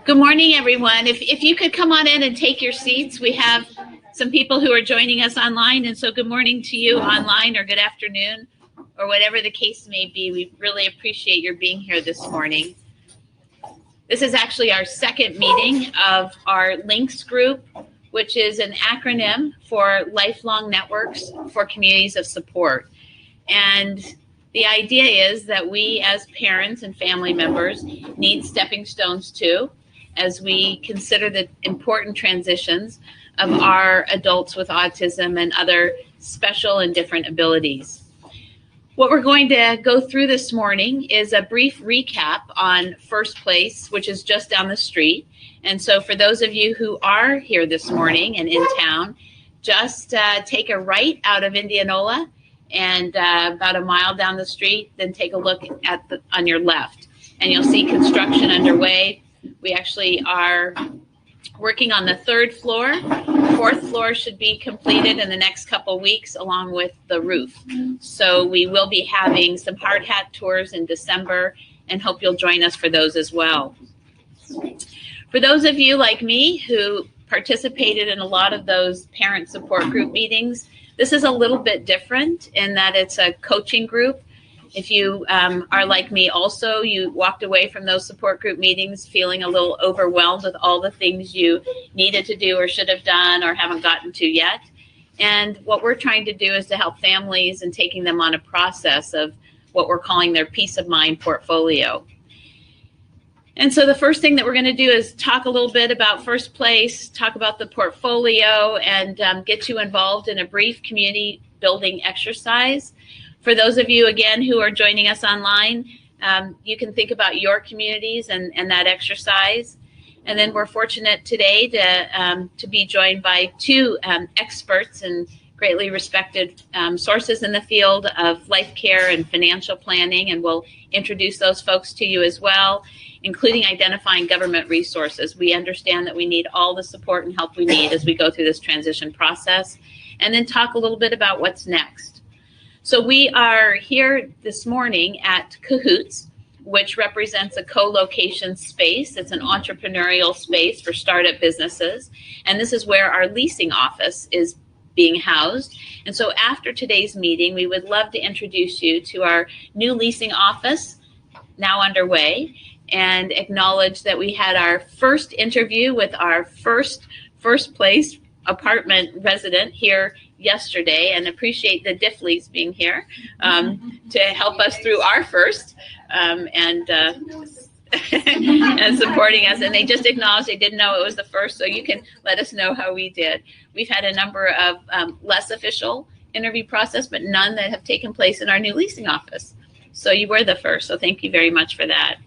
Good morning, everyone. If you could come on in and take your seats, we have some people who are joining us online, and so good morning to you online, or good afternoon, or whatever the case may be. We really appreciate your being here this morning. This is actually our second meeting of our LINKS group, which is an acronym for Lifelong Networks for Communities of Support. And the idea is that we as parents and family members need stepping stones too, as we consider the important transitions of our adults with autism and other special and different abilities. What we're going to go through this morning is a brief recap on First Place, which is just down the street. And so for those of you who are here this morning and in town, just take a right out of Indianola and about a mile down the street, then take a look at on your left, and you'll see construction underway. We actually are working on the third floor. Fourth floor should be completed in the next couple weeks, along with the roof. So we will be having some hard hat tours in December, and hope you'll join us for those as well. For those of you like me who participated in a lot of those parent support group meetings, this is a little bit different in that it's a coaching group. If you are like me also, you walked away from those support group meetings feeling a little overwhelmed with all the things you needed to do or should have done or haven't gotten to yet. And what we're trying to do is to help families and taking them on a process of what we're calling their peace of mind portfolio. And so the first thing that we're going to do is talk a little bit about First Place, talk about the portfolio, and get you involved in a brief community building exercise. For those of you, again, who are joining us online, you can think about your communities and that exercise. And then we're fortunate today to be joined by two experts and greatly respected sources in the field of life care and financial planning, and we'll introduce those folks to you as well, including identifying government resources. We understand that we need all the support and help we need as we go through this transition process, and then talk a little bit about what's next. So we are here this morning at Cahoots, which represents a co-location space. It's an entrepreneurial space for startup businesses, and this is where our leasing office is being housed. And so after today's meeting, we would love to introduce you to our new leasing office, now underway, and acknowledge that we had our first interview with our First Place apartment resident here yesterday, and appreciate the Diffleys being here to help us through our first and supporting us. And they just acknowledged they didn't know it was the first, so you can let us know how we did. We've had a number of less official interview process, but none that have taken place in our new leasing office. So you were the first, so thank you very much for that.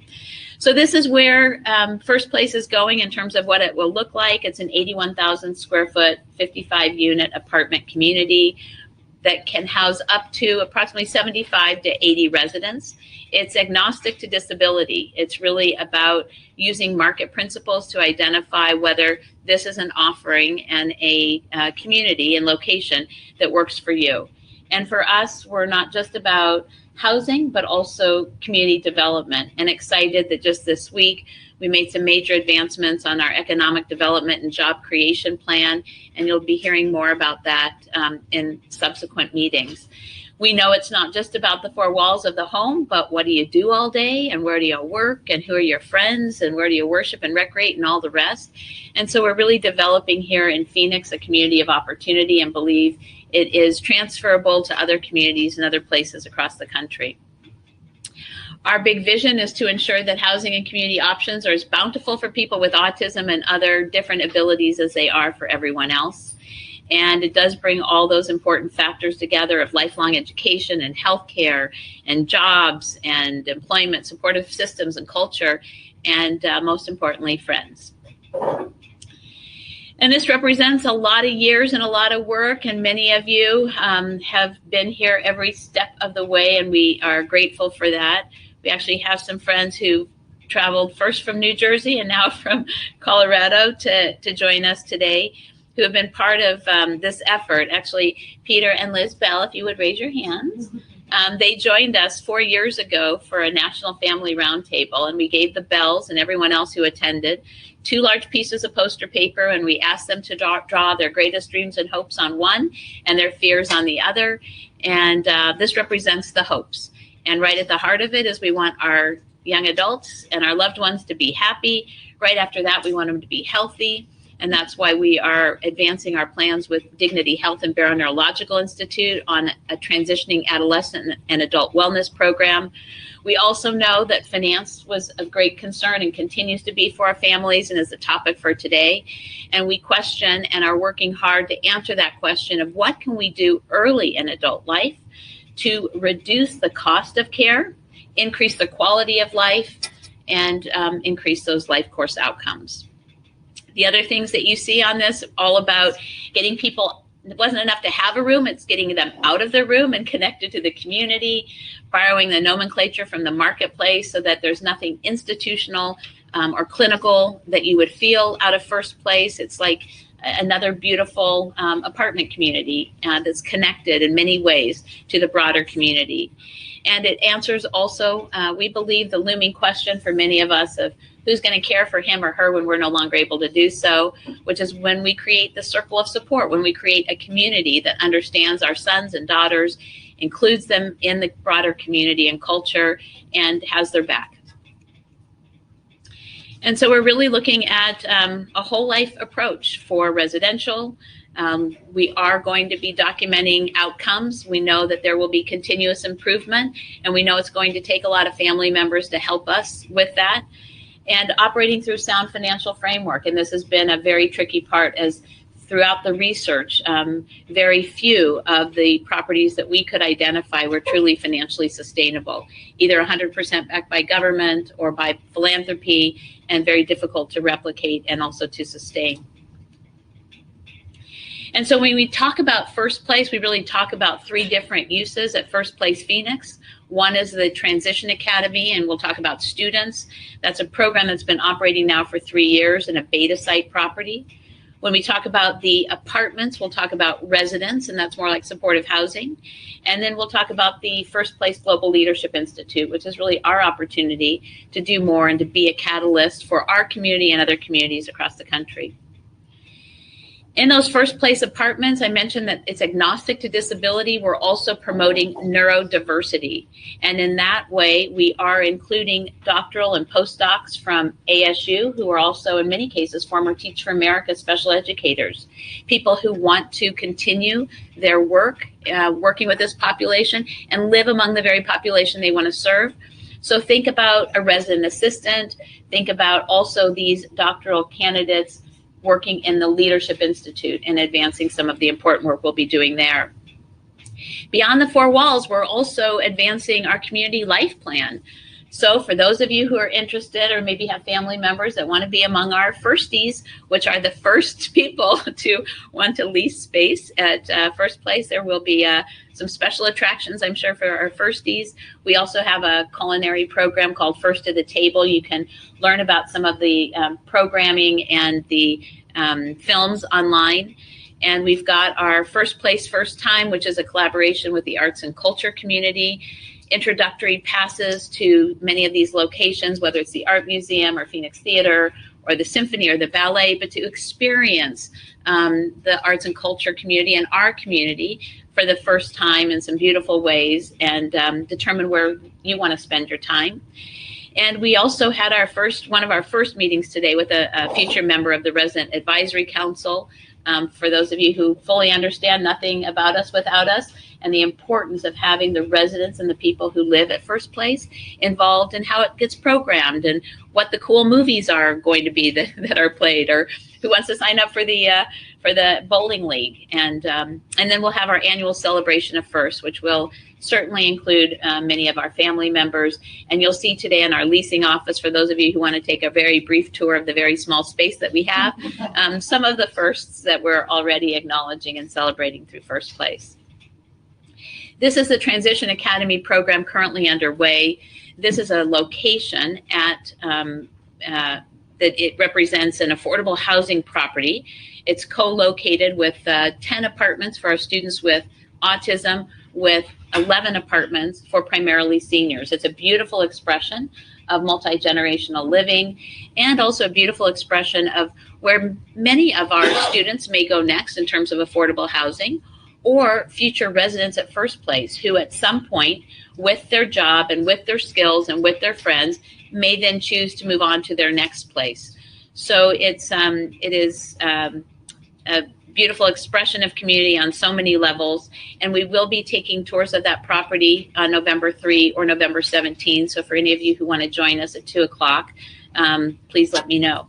So this is where First Place is going in terms of what it will look like. It's an 81,000 square foot, 55 unit apartment community that can house up to approximately 75 to 80 residents. It's agnostic to disability. It's really about using market principles to identify whether this is an offering and a community and location that works for you. And for us, we're not just about housing, but also community development, and excited that just this week we made some major advancements on our economic development and job creation plan, and you'll be hearing more about that in subsequent meetings. We know it's not just about the four walls of the home, but what do you do all day, and where do you work, and who are your friends, and where do you worship and recreate, and all the rest. And so we're really developing here in Phoenix a community of opportunity, and believe it is transferable to other communities and other places across the country. Our big vision is to ensure that housing and community options are as bountiful for people with autism and other different abilities as they are for everyone else. And it does bring all those important factors together of lifelong education and healthcare and jobs and employment, supportive systems and culture, and most importantly, friends. And this represents a lot of years and a lot of work, and many of you have been here every step of the way, and we are grateful for that. We actually have some friends who traveled first from New Jersey and now from Colorado to join us today, who have been part of this effort. Actually, Peter and Liz Bell, if you would raise your hands. They joined us 4 years ago for a National Family Roundtable, and we gave the Bells and everyone else who attended 2 large pieces of poster paper, and we asked them to draw their greatest dreams and hopes on one and their fears on the other. And this represents the hopes. And right at the heart of it is we want our young adults and our loved ones to be happy. Right after that, we want them to be healthy. And that's why we are advancing our plans with Dignity Health and Baroneurological Institute on a transitioning adolescent and adult wellness program. We also know that finance was a great concern and continues to be for our families and is the topic for today. And we question and are working hard to answer that question of what can we do early in adult life to reduce the cost of care, increase the quality of life, and increase those life course outcomes. The other things that you see on this, all about getting people, it wasn't enough to have a room, it's getting them out of their room and connected to the community, borrowing the nomenclature from the marketplace so that there's nothing institutional or clinical that you would feel out of First Place. It's like another beautiful apartment community that's connected in many ways to the broader community. And it answers also, we believe, the looming question for many of us of who's going to care for him or her when we're no longer able to do so, which is when we create the circle of support, when we create a community that understands our sons and daughters, includes them in the broader community and culture, and has their back. And so we're really looking at a whole life approach for residential. We are going to be documenting outcomes. We know that there will be continuous improvement, and we know it's going to take a lot of family members to help us with that. And operating through sound financial framework. And this has been a very tricky part, as throughout the research, very few of the properties that we could identify were truly financially sustainable, either 100% backed by government or by philanthropy, and very difficult to replicate and also to sustain. And so when we talk about First Place, we really talk about 3 different uses at First Place Phoenix. One is the Transition Academy, and we'll talk about students. That's a program that's been operating now for 3 years in a beta site property. When we talk about the apartments, we'll talk about residents, and that's more like supportive housing. And then we'll talk about the First Place Global Leadership Institute, which is really our opportunity to do more and to be a catalyst for our community and other communities across the country. In those First Place apartments, I mentioned that it's agnostic to disability. We're also promoting neurodiversity. And in that way, we are including doctoral and postdocs from ASU, who are also, in many cases, former Teach for America special educators, people who want to continue their work, working with this population and live among the very population they want to serve. So think about a resident assistant, think about also these doctoral candidates working in the Leadership Institute and advancing some of the important work we'll be doing there. Beyond the 4 walls, we're also advancing our community life plan. So for those of you who are interested or maybe have family members that want to be among our firsties, which are the first people to want to lease space at First Place, there will be some special attractions, I'm sure, for our firsties. We also have a culinary program called First to the Table. You can learn about some of the programming and the films online. And we've got our First Place First Time, which is a collaboration with the arts and culture community. Introductory passes to many of these locations, whether it's the Art Museum or Phoenix Theater or the Symphony or the ballet, but to experience the arts and culture community and our community for the first time in some beautiful ways, and determine where you want to spend your time. And we also had one of our first meetings today with a future member of the Resident Advisory Council. For those of you who fully understand nothing about us without us, and the importance of having the residents and the people who live at First Place involved in how it gets programmed and what the cool movies are going to be that are played, or who wants to sign up for the bowling league. And then we'll have our annual celebration of First, which will certainly include many of our family members. And you'll see today in our leasing office, for those of you who want to take a very brief tour of the very small space that we have, some of the firsts that we're already acknowledging and celebrating through First Place. This is the Transition Academy program currently underway. This is a location at that it represents an affordable housing property. It's co-located with 10 apartments for our students with autism, with 11 apartments for primarily seniors. It's a beautiful expression of multi-generational living, and also a beautiful expression of where many of our students may go next in terms of affordable housing, or future residents at First Place who at some point with their job and with their skills and with their friends may then choose to move on to their next place. So it is a beautiful expression of community on so many levels, and we will be taking tours of that property on November 3 or November 17. So for any of you who want to join us at 2 o'clock, please let me know.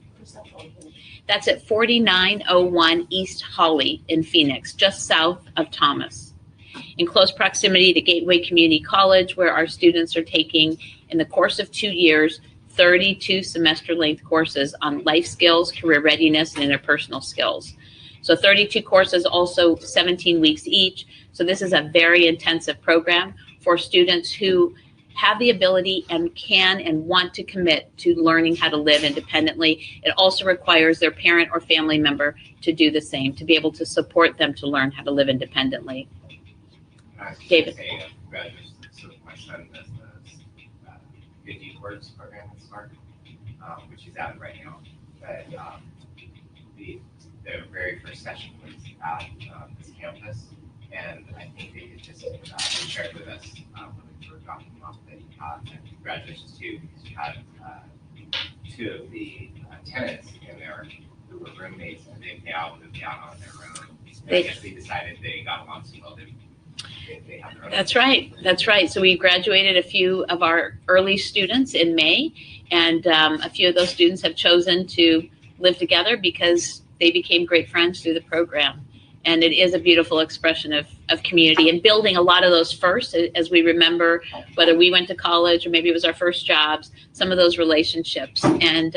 That's at 4901 East Holly in Phoenix, just south of Thomas, in close proximity to Gateway Community College, where our students are taking, in the course of 2 years, 32 semester-length courses on life skills, career readiness, and interpersonal skills. So 32 courses, also 17 weeks each. So this is a very intensive program for students who have the ability and can and want to commit to learning how to live independently. It also requires their parent or family member to do the same, to be able to support them to learn how to live independently. David. Congratulations. So my son does the 50 words program at Smart, which he's at right now. But the very first session was at this campus, and I think they just shared with us when we were dropping them off that he had, and congratulations too, because you had 2 of the tenants in there who were roommates, and they've now moved out on their own. And I guess they decided they got along so well. They have their own. That's right. That's right. So we graduated a few of our early students in May, and a few of those students have chosen to live together because they became great friends through the program. And it is a beautiful expression of community, and building a lot of those first, as we remember, whether we went to college or maybe it was our first jobs, some of those relationships. And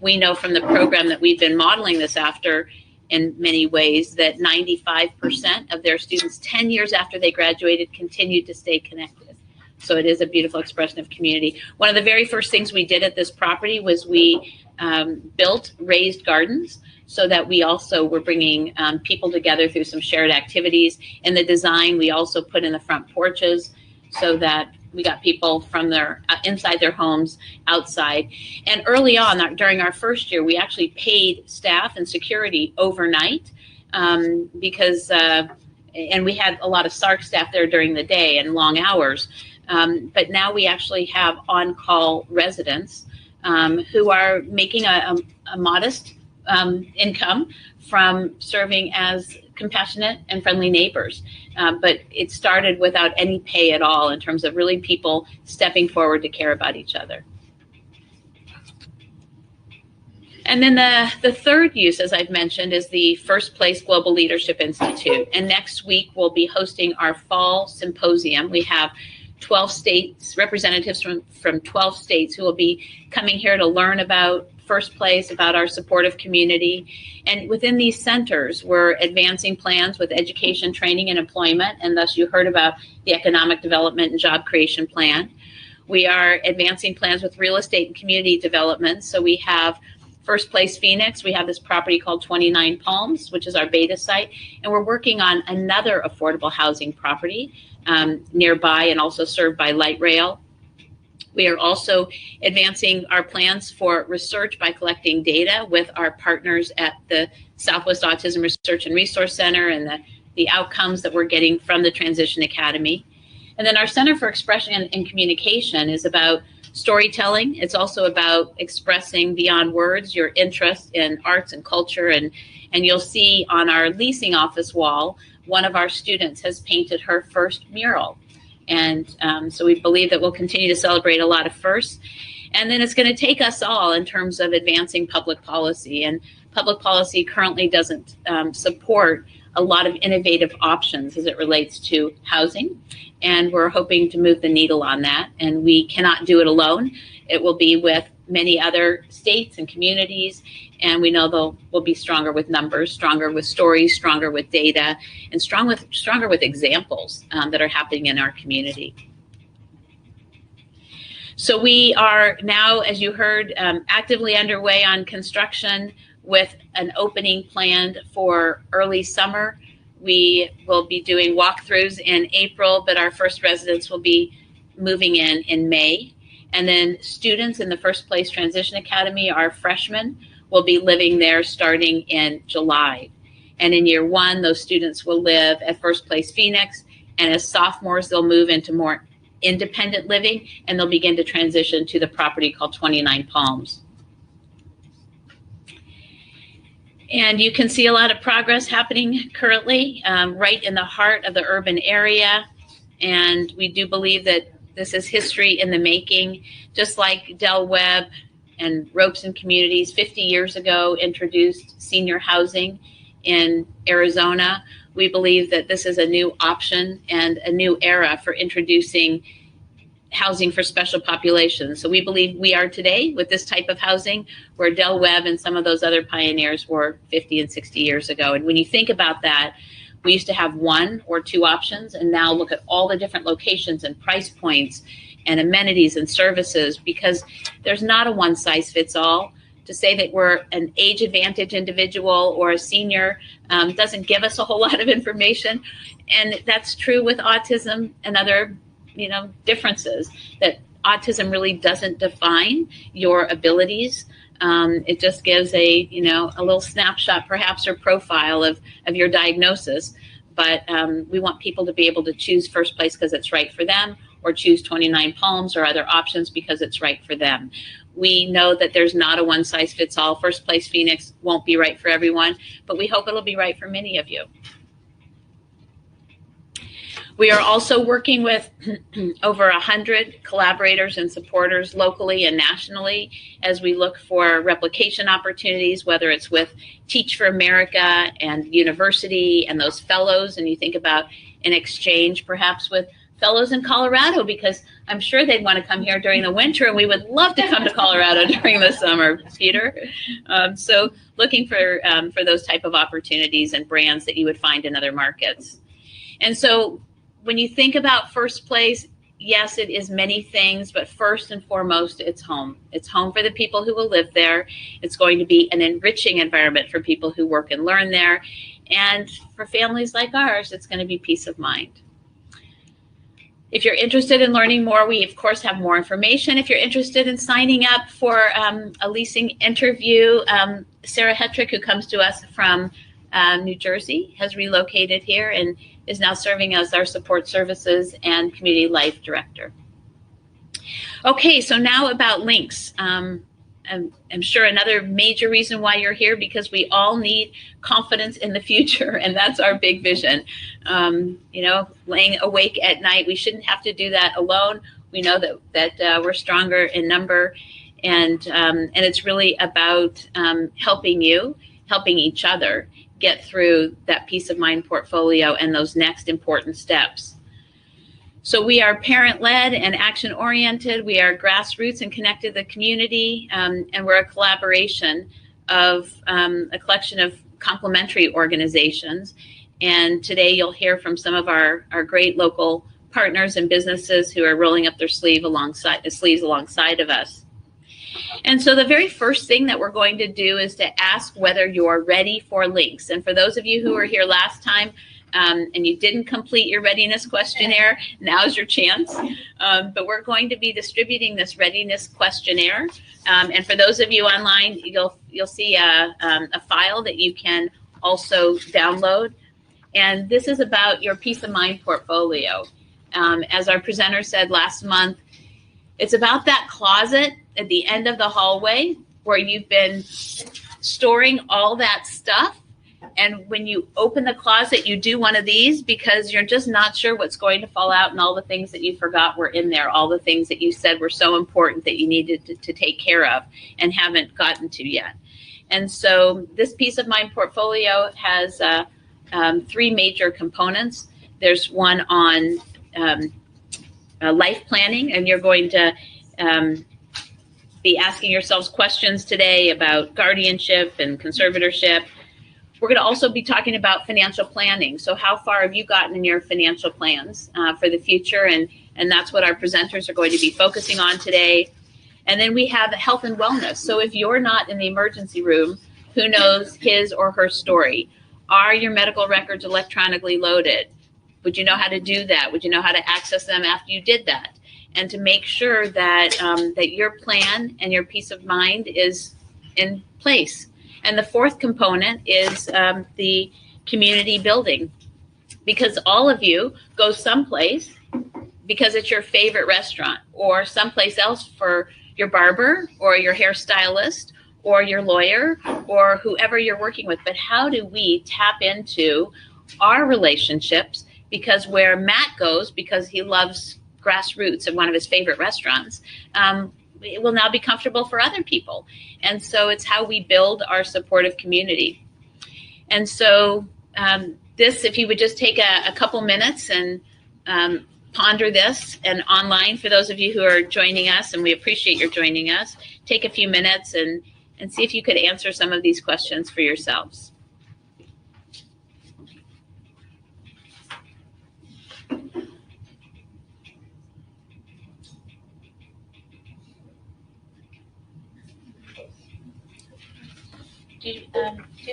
we know from the program that we've been modeling this after in many ways that 95% of their students 10 years after they graduated continued to stay connected. So it is a beautiful expression of community. One of the very first things we did at this property was we built raised gardens, so that we also were bringing people together through some shared activities. In the design, we also put in the front porches so that we got people from their inside their homes outside. And early on, during our first year, we actually paid staff and security overnight because, and we had a lot of SARC staff there during the day and long hours. But now we actually have on-call residents who are making a modest income from serving as compassionate and friendly neighbors. But it started without any pay at all in terms of really people stepping forward to care about each other. And then the third use, as I've mentioned, is the First Place Global Leadership Institute. And next week, we'll be hosting our fall symposium. We have 12 states, representatives from 12 states who will be coming here to learn about First Place, about our supportive community. And within these centers, we're advancing plans with education, training, and employment. And thus you heard about the Economic Development and Job Creation Plan. We are advancing plans with real estate and community development. So we have First Place Phoenix. We have this property called 29 Palms, which is our beta site. And we're working on another affordable housing property nearby and also served by light rail. We are also advancing our plans for research by collecting data with our partners at the Southwest Autism Research and Resource Center and the outcomes that we're getting from the Transition Academy. And then our Center for Expression and Communication is about storytelling. It's also about expressing beyond words your interest in arts and culture. And you'll see on our leasing office wall, one of our students has painted her first mural. And so we believe that we'll continue to celebrate a lot of firsts. And then it's going to take us all in terms of advancing public policy. And public policy currently doesn't support a lot of innovative options as it relates to housing. And we're hoping to move the needle on that. And we cannot do it alone. It will be with many other states and communities. And we know we'll be stronger with numbers, stronger with stories, stronger with data, and stronger with examples that are happening in our community. So we are now, as you heard, actively underway on construction with an opening planned for early summer. We will be doing walkthroughs in April, but our first residents will be moving in May. And then students in the First Place Transition Academy, our freshmen, will be living there starting in July. And in year one, those students will live at First Place Phoenix. And as sophomores, they'll move into more independent living, and they'll begin to transition to the property called 29 Palms. And you can see a lot of progress happening currently right in the heart of the urban area. And we do believe that this is history in the making, just like Del Webb and Ropes and Communities 50 years ago introduced senior housing in Arizona. We believe that this is a new option and a new era for introducing housing for special populations. So we believe we are today with this type of housing where Del Webb and some of those other pioneers were 50 and 60 years ago. And when you think about that, we used to have one or two options, and now look at all the different locations and price points and amenities and services, because there's not a one size fits all. To say that we're an age advantage individual or a senior doesn't give us a whole lot of information. And that's true with autism and other differences, that autism really doesn't define your abilities. It just gives a little snapshot perhaps or profile of your diagnosis. But we want people to be able to choose First Place because it's right for them, or choose 29 Palms or other options because it's right for them. We know that there's not a one size fits all. First Place Phoenix won't be right for everyone, but we hope it'll be right for many of you. We are also working with over 100 collaborators and supporters locally and nationally as we look for replication opportunities, whether it's with Teach for America and university and those fellows, and you think about an exchange perhaps with fellows in Colorado, because I'm sure they'd want to come here during the winter, and we would love to come to Colorado during the summer, Peter. So looking for those type of opportunities and brands that you would find in other markets. And so when you think about First Place, yes, it is many things, but first and foremost, it's home. It's home for the people who will live there. It's going to be an enriching environment for people who work and learn there. And for families like ours, it's going to be peace of mind. If you're interested in learning more, we of course have more information. If you're interested in signing up for a leasing interview, Sarah Hetrick, who comes to us from New Jersey, has relocated here and is now serving as our support services and community life director. Okay, so now about links. I'm sure another major reason why you're here, because we all need confidence in the future, and that's our big vision. Laying awake at night, we shouldn't have to do that alone. We know that we're stronger in number, and it's really about helping each other get through that peace of mind portfolio and those next important steps. So we are parent-led and action-oriented. We are grassroots and connected to the community, and we're a collaboration of a collection of complementary organizations. And today you'll hear from some of our great local partners and businesses who are rolling up their sleeves alongside of us. And so the very first thing that we're going to do is to ask whether you're ready for links. And for those of you who were here last time, and you didn't complete your readiness questionnaire, now's your chance. But we're going to be distributing this readiness questionnaire. And for those of you online, you'll see a file that you can also download. And this is about your peace of mind portfolio. As our presenter said last month, it's about that closet at the end of the hallway where you've been storing all that stuff. And when you open the closet, you do one of these because you're just not sure what's going to fall out, and all the things that you forgot were in there, all the things that you said were so important that you needed to take care of and haven't gotten to yet. And so this peace of mind portfolio has three major components. There's one on life planning, and you're going to be asking yourselves questions today about guardianship and conservatorship. We're going to also be talking about financial planning. So how far have you gotten in your financial plans for the future? And that's what our presenters are going to be focusing on today. And then we have health and wellness. So if you're not in the emergency room, who knows his or her story? Are your medical records electronically loaded? Would you know how to do that? Would you know how to access them after you did that? And to make sure that that your plan and your peace of mind is in place. And the fourth component is the community building, because all of you go someplace because it's your favorite restaurant, or someplace else for your barber or your hairstylist or your lawyer or whoever you're working with. But how do we tap into our relationships? Because where Matt goes, because he loves Grassroots and one of his favorite restaurants, it will now be comfortable for other people. And so it's how we build our supportive community. And so this, if you would just take a couple minutes and ponder this, and online for those of you who are joining us, and we appreciate your joining us, take a few minutes and see if you could answer some of these questions for yourselves. Do you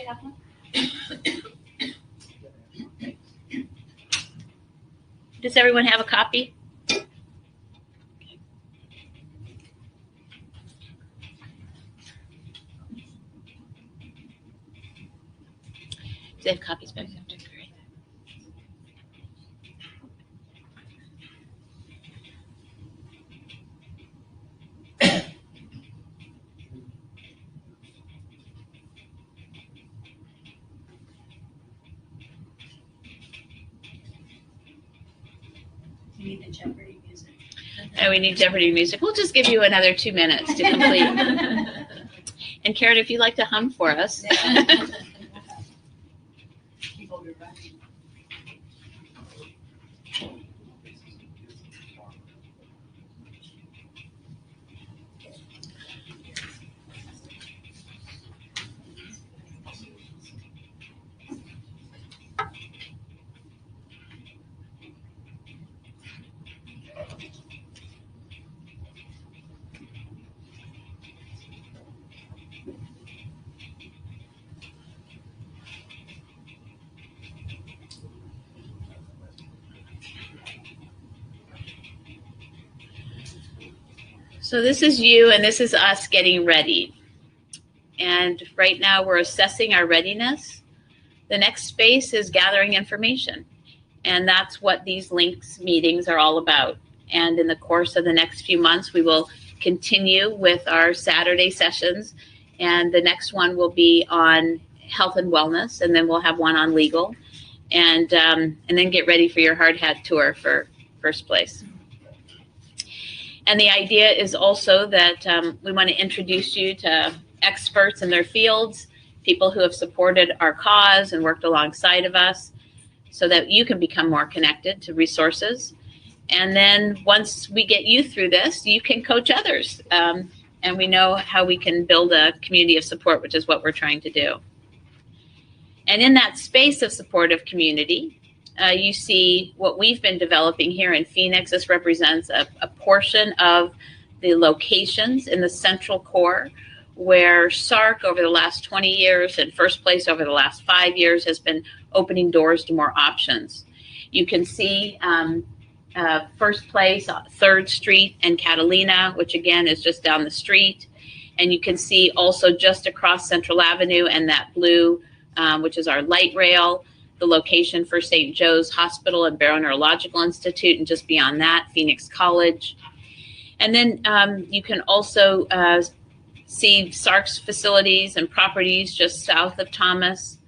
have one? Does everyone have a copy? Okay. Do they have copies back there? Great. We need the Jeopardy music. Oh, we need Jeopardy music. We'll just give you another 2 minutes to complete. And Karen, if you'd like to hum for us. People be running. So this is you, and this is us getting ready. And right now we're assessing our readiness. The next space is gathering information. And that's what these links meetings are all about. And in the course of the next few months, we will continue with our Saturday sessions. And the next one will be on health and wellness. And then we'll have one on legal. And then get ready for your hard hat tour for first place. And the idea is also that we want to introduce you to experts in their fields, people who have supported our cause and worked alongside of us, so that you can become more connected to resources. And then once we get you through this, you can coach others. And we know how we can build a community of support, which is what we're trying to do. And in that space of supportive community, you see what we've been developing here in Phoenix. This represents a portion of the locations in the central core where SARC over the last 20 years and First Place over the last 5 years has been opening doors to more options. You can see First Place, 3rd Street and Catalina, which again is just down the street. And you can see also just across Central Avenue and that blue, which is our light rail, the location for St. Joe's Hospital and Barrow Neurological Institute, and just beyond that, Phoenix College. And then you can also see SARC's facilities and properties just south of Thomas.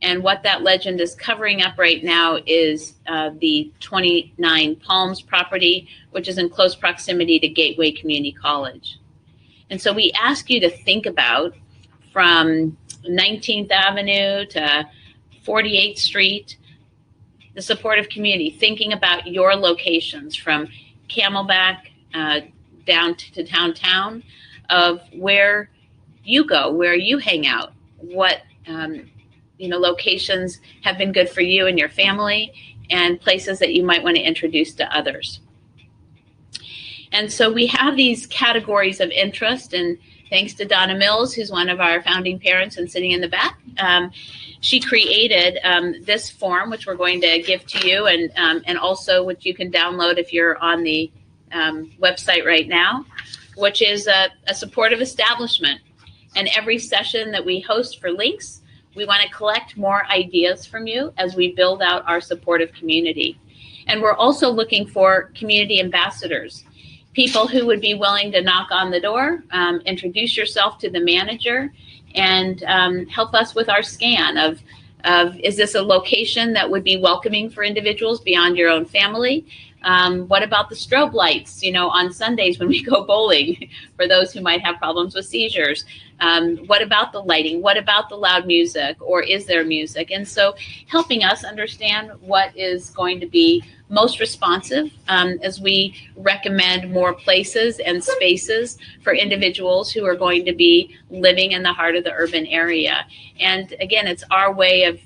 And what that legend is covering up right now is the 29 Palms property, which is in close proximity to Gateway Community College. And so we ask you to think about from 19th Avenue to 48th Street, the supportive community, thinking about your locations from Camelback down to downtown, of where you go, where you hang out, what locations have been good for you and your family, and places that you might want to introduce to others. And so we have these categories of interest, and thanks to Donna Mills, who's one of our founding parents and sitting in the back, she created this form, which we're going to give to you, and also which you can download if you're on the website right now, which is a supportive establishment. And every session that we host for Links, we want to collect more ideas from you as we build out our supportive community. And we're also looking for community ambassadors, people who would be willing to knock on the door, introduce yourself to the manager, and help us with our scan of is this a location that would be welcoming for individuals beyond your own family? What about the strobe lights, on Sundays when we go bowling for those who might have problems with seizures? What about the lighting? What about the loud music, or is there music? And so helping us understand what is going to be most responsive as we recommend more places and spaces for individuals who are going to be living in the heart of the urban area. And again, it's our way of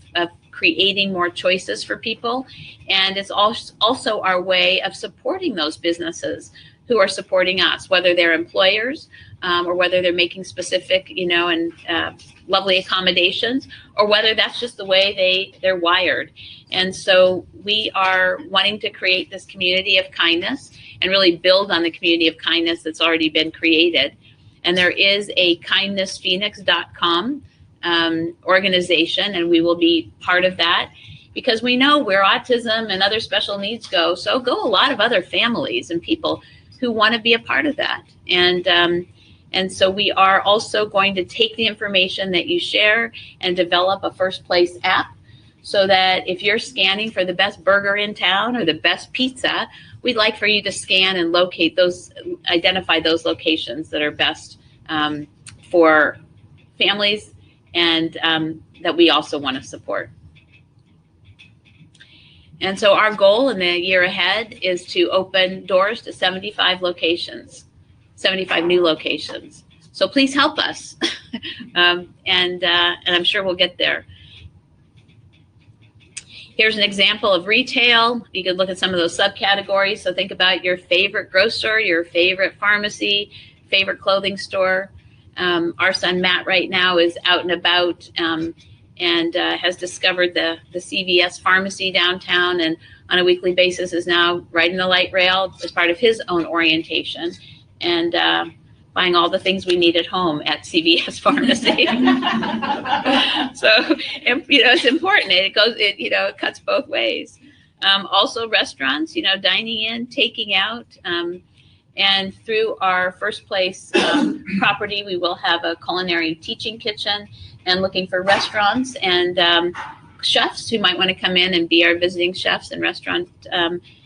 creating more choices for people. And it's also our way of supporting those businesses who are supporting us, whether they're employers or whether they're making specific, and lovely accommodations, or whether that's just the way they're wired. And so we are wanting to create this community of kindness and really build on the community of kindness that's already been created. And there is a kindnessphoenix.com organization, and we will be part of that, because we know where autism and other special needs go, so go a lot of other families and people who want to be a part of that. And so we are also going to take the information that you share and develop a first place app, so that if you're scanning for the best burger in town or the best pizza, we'd like for you to scan and identify those locations that are best for families and that we also want to support. And so our goal in the year ahead is to open doors to 75 locations, 75 new locations. So please help us, and I'm sure we'll get there. Here's an example of retail. You could look at some of those subcategories. So think about your favorite grocer, your favorite pharmacy, favorite clothing store. Our son Matt right now is out and about and has discovered the CVS pharmacy downtown, and on a weekly basis is now riding the light rail as part of his own orientation, and buying all the things we need at home at CVS pharmacy. So, it's important. It cuts both ways. Also restaurants, dining in, taking out. And through our first place property, we will have a culinary teaching kitchen, and looking for restaurants and chefs who might want to come in and be our visiting chefs and restaurant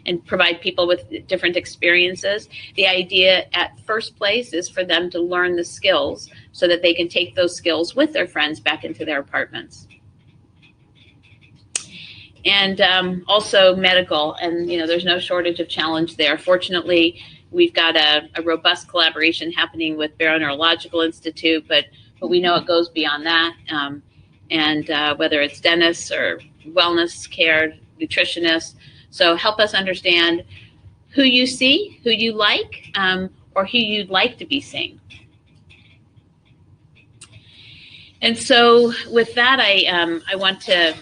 and provide people with different experiences. The idea at first place is for them to learn the skills so that they can take those skills with their friends back into their apartments. And also medical, and there's no shortage of challenge there. Fortunately, we've got a robust collaboration happening with Barrow Neurological Institute, but we know it goes beyond that. And whether it's dentists or wellness care, nutritionists. So help us understand who you see, who you like, or who you'd like to be seeing. And so with that, I want to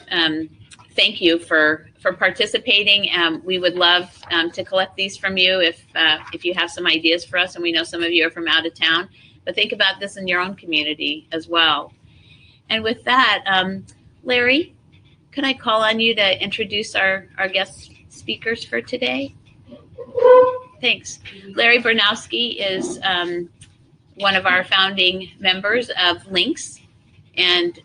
thank you for participating. We would love to collect these from you if you have some ideas for us, and we know some of you are from out of town, but think about this in your own community as well. And with that, Larry, could I call on you to introduce our guest speakers for today? Thanks. Larry Bernowski is one of our founding members of Links, and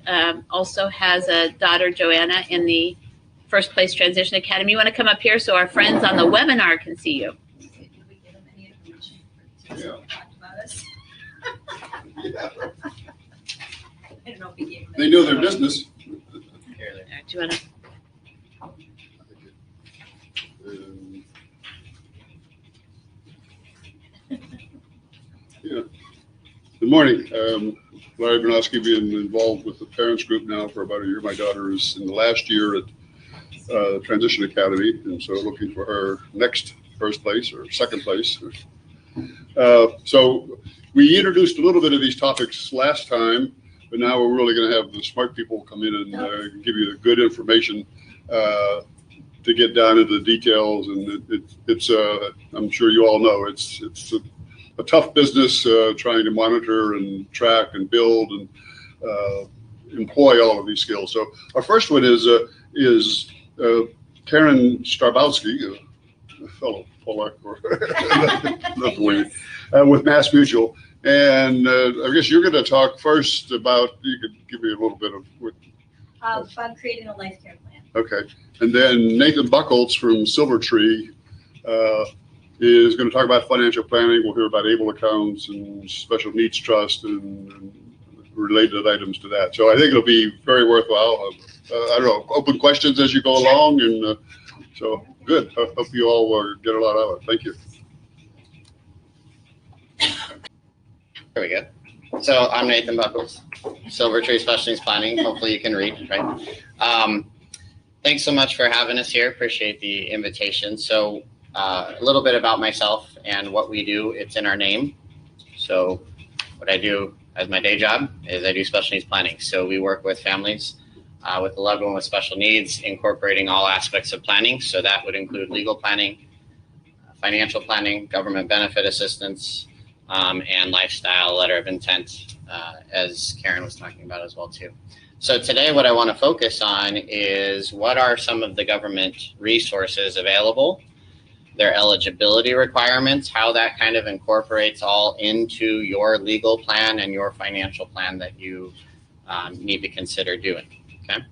also has a daughter, Joanna, in the First Place Transition Academy. You want to come up here so our friends on the webinar can see you? Did we give them any information to talk about us? Yeah. I don't know if we gave them. They know their business. Do you want to? Yeah. Good morning. Larry Bernowski, being involved with the parents group now for about a year. My daughter is in the last year at Transition Academy, and so looking for her next first place or second place. So we introduced a little bit of these topics last time. but now we're really going to have the smart people come in and give you the good information to get down into the details. And it's I'm sure you all know, it's a tough business trying to monitor and track and build and employ all of these skills. So our first one is Karen Starbowski, a fellow Polak, with MassMutual. And I guess you're going to talk first about, you could give me a little bit of what. About creating a life care plan. Okay. And then Nathan Buckles from SilverTree is going to talk about financial planning. We'll hear about able accounts and special needs trust and related items to that. So I think it'll be very worthwhile. I don't know, open questions as you go along. And so good. I hope you all get a lot out of it. Thank you. There we go. So I'm Nathan Buckles, SilverTree Special Needs Planning. Hopefully you can read, right? Thanks so much for having us here. Appreciate the invitation. So a little bit about myself and what we do. It's in our name. So what I do as my day job is I do special needs planning. So we work with families with a loved one with special needs, incorporating all aspects of planning. So that would include legal planning, financial planning, government benefit assistance, and lifestyle letter of intent, as Karen was talking about as well too. So today what I want to focus on is what are some of the government resources available, their eligibility requirements, how that kind of incorporates all into your legal plan and your financial plan that you need to consider doing, okay?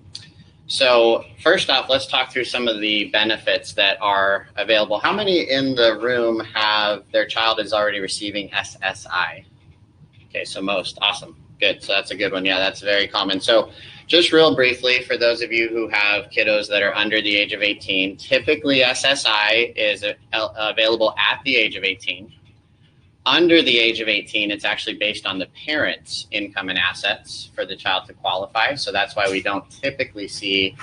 So first off, let's talk through some of the benefits that are available. How many in the room have their child is already receiving SSI? Okay, so most. Awesome. Good. So that's a good one. Yeah, that's very common. So just real briefly, for those of you who have kiddos that are under the age of 18, typically SSI is available at the age of 18. Under the age of 18, it's actually based on the parent's income and assets for the child to qualify. So that's why we don't typically see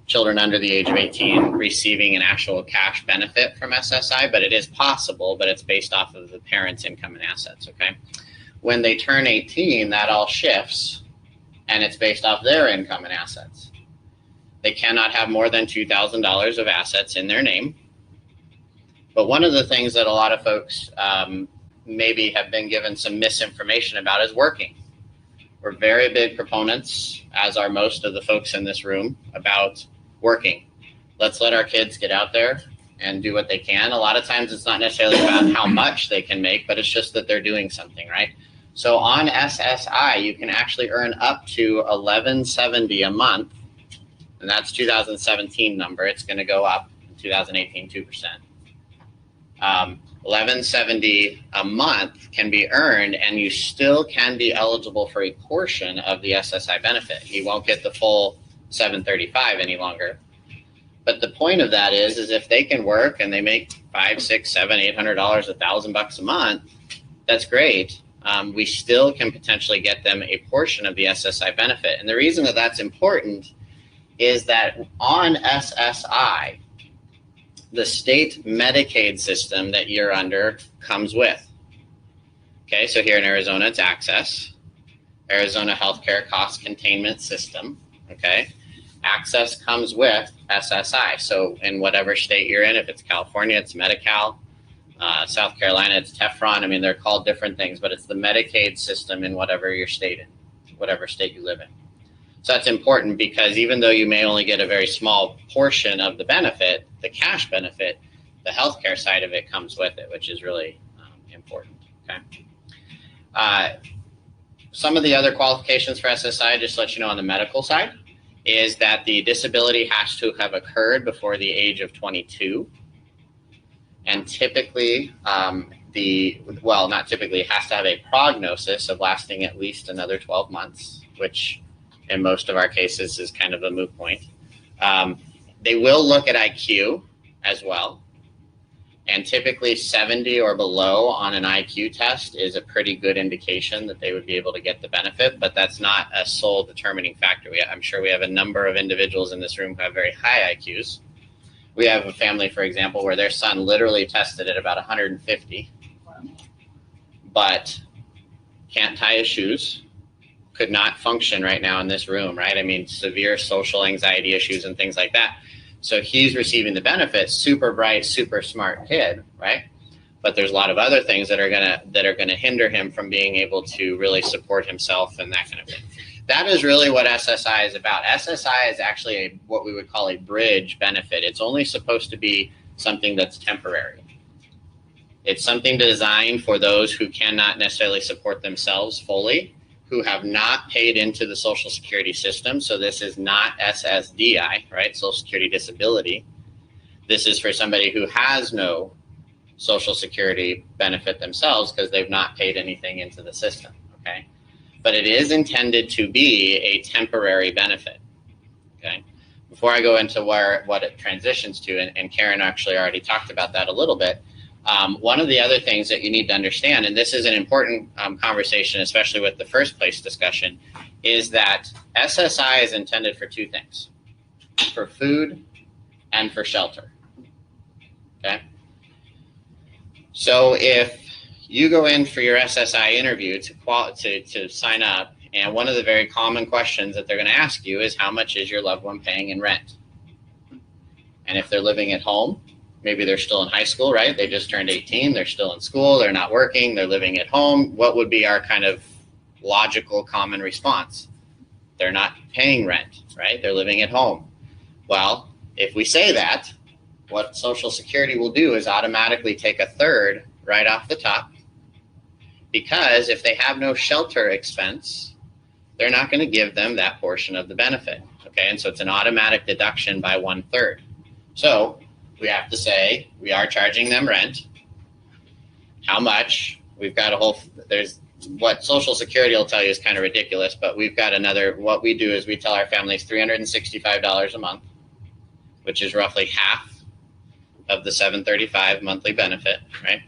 children under the age of 18 receiving an actual cash benefit from SSI, but it is possible, but it's based off of the parent's income and assets, okay? When they turn 18, that all shifts, and it's based off their income and assets. They cannot have more than $2,000 of assets in their name. But one of the things that a lot of folks maybe have been given some misinformation about is working. We're very big proponents, as are most of the folks in this room, about working. Let's let our kids get out there and do what they can. A lot of times it's not necessarily about how much they can make, but it's just that they're doing something, right? So on SSI, you can actually earn up to $11.70 a month, and that's 2017 number. It's going to go up in 2018, 2%. $11.70 a month can be earned, and you still can be eligible for a portion of the SSI benefit. You won't get the full $735 any longer. But the point of that is if they can work and they make $500, $600, $700, $800, $1,000 a month, that's great. We still can potentially get them a portion of the SSI benefit. And the reason that that's important is that on SSI, the state Medicaid system that you're under comes with. Okay, so here in Arizona, it's Access, Arizona Healthcare Cost Containment System, okay? Access comes with SSI. So in whatever state you're in, if it's California, it's Medi-Cal. South Carolina, it's Tefron. I mean, they're called different things, but it's the Medicaid system in whatever your state in, whatever state you live in. So that's important because even though you may only get a very small portion of the benefit, the cash benefit, the healthcare side of it comes with it, which is really important, okay? Some of the other qualifications for SSI, just to let you know on the medical side, is that the disability has to have occurred before the age of 22. And typically, not typically, it has to have a prognosis of lasting at least another 12 months, which in most of our cases is kind of a moot point. They will look at IQ as well. And typically 70 or below on an IQ test is a pretty good indication that they would be able to get the benefit, but that's not a sole determining factor. I'm sure we have a number of individuals in this room who have very high IQs. We have a family, for example, where their son literally tested at about 150, but can't tie his shoes, could not function right now in this room, right? I mean, severe social anxiety issues and things like that. So he's receiving the benefits, super bright, super smart kid, right? But there's a lot of other things that are gonna hinder him from being able to really support himself and that kind of thing. That is really what SSI is about. SSI is actually what we would call a bridge benefit. It's only supposed to be something that's temporary. It's something designed for those who cannot necessarily support themselves fully, who have not paid into the Social Security system. So this is not SSDI, right? Social Security Disability. This is for somebody who has no Social Security benefit themselves because they've not paid anything into the system, okay? But it is intended to be a temporary benefit, okay? Before I go into what it transitions to, and Karen actually already talked about that a little bit, one of the other things that you need to understand, and this is an important conversation, especially with the first place discussion, is that SSI is intended for two things, for food and for shelter, okay? So if you go in for your SSI interview to sign up, and one of the very common questions that they're going to ask you is how much is your loved one paying in rent? And if they're living at home, maybe they're still in high school, right? They just turned 18, they're still in school, they're not working, they're living at home. What would be our kind of logical common response? They're not paying rent, right? They're living at home. Well, if we say that, what Social Security will do is automatically take a third right off the top, because if they have no shelter expense, they're not going to give them that portion of the benefit, okay? And so it's an automatic deduction by 1/3. So we have to say we are charging them rent. How much? We've got a whole, there's what Social Security will tell you is kind of ridiculous, but we've got another, what we do is we tell our families $365 a month, which is roughly half of the $735 monthly benefit, right?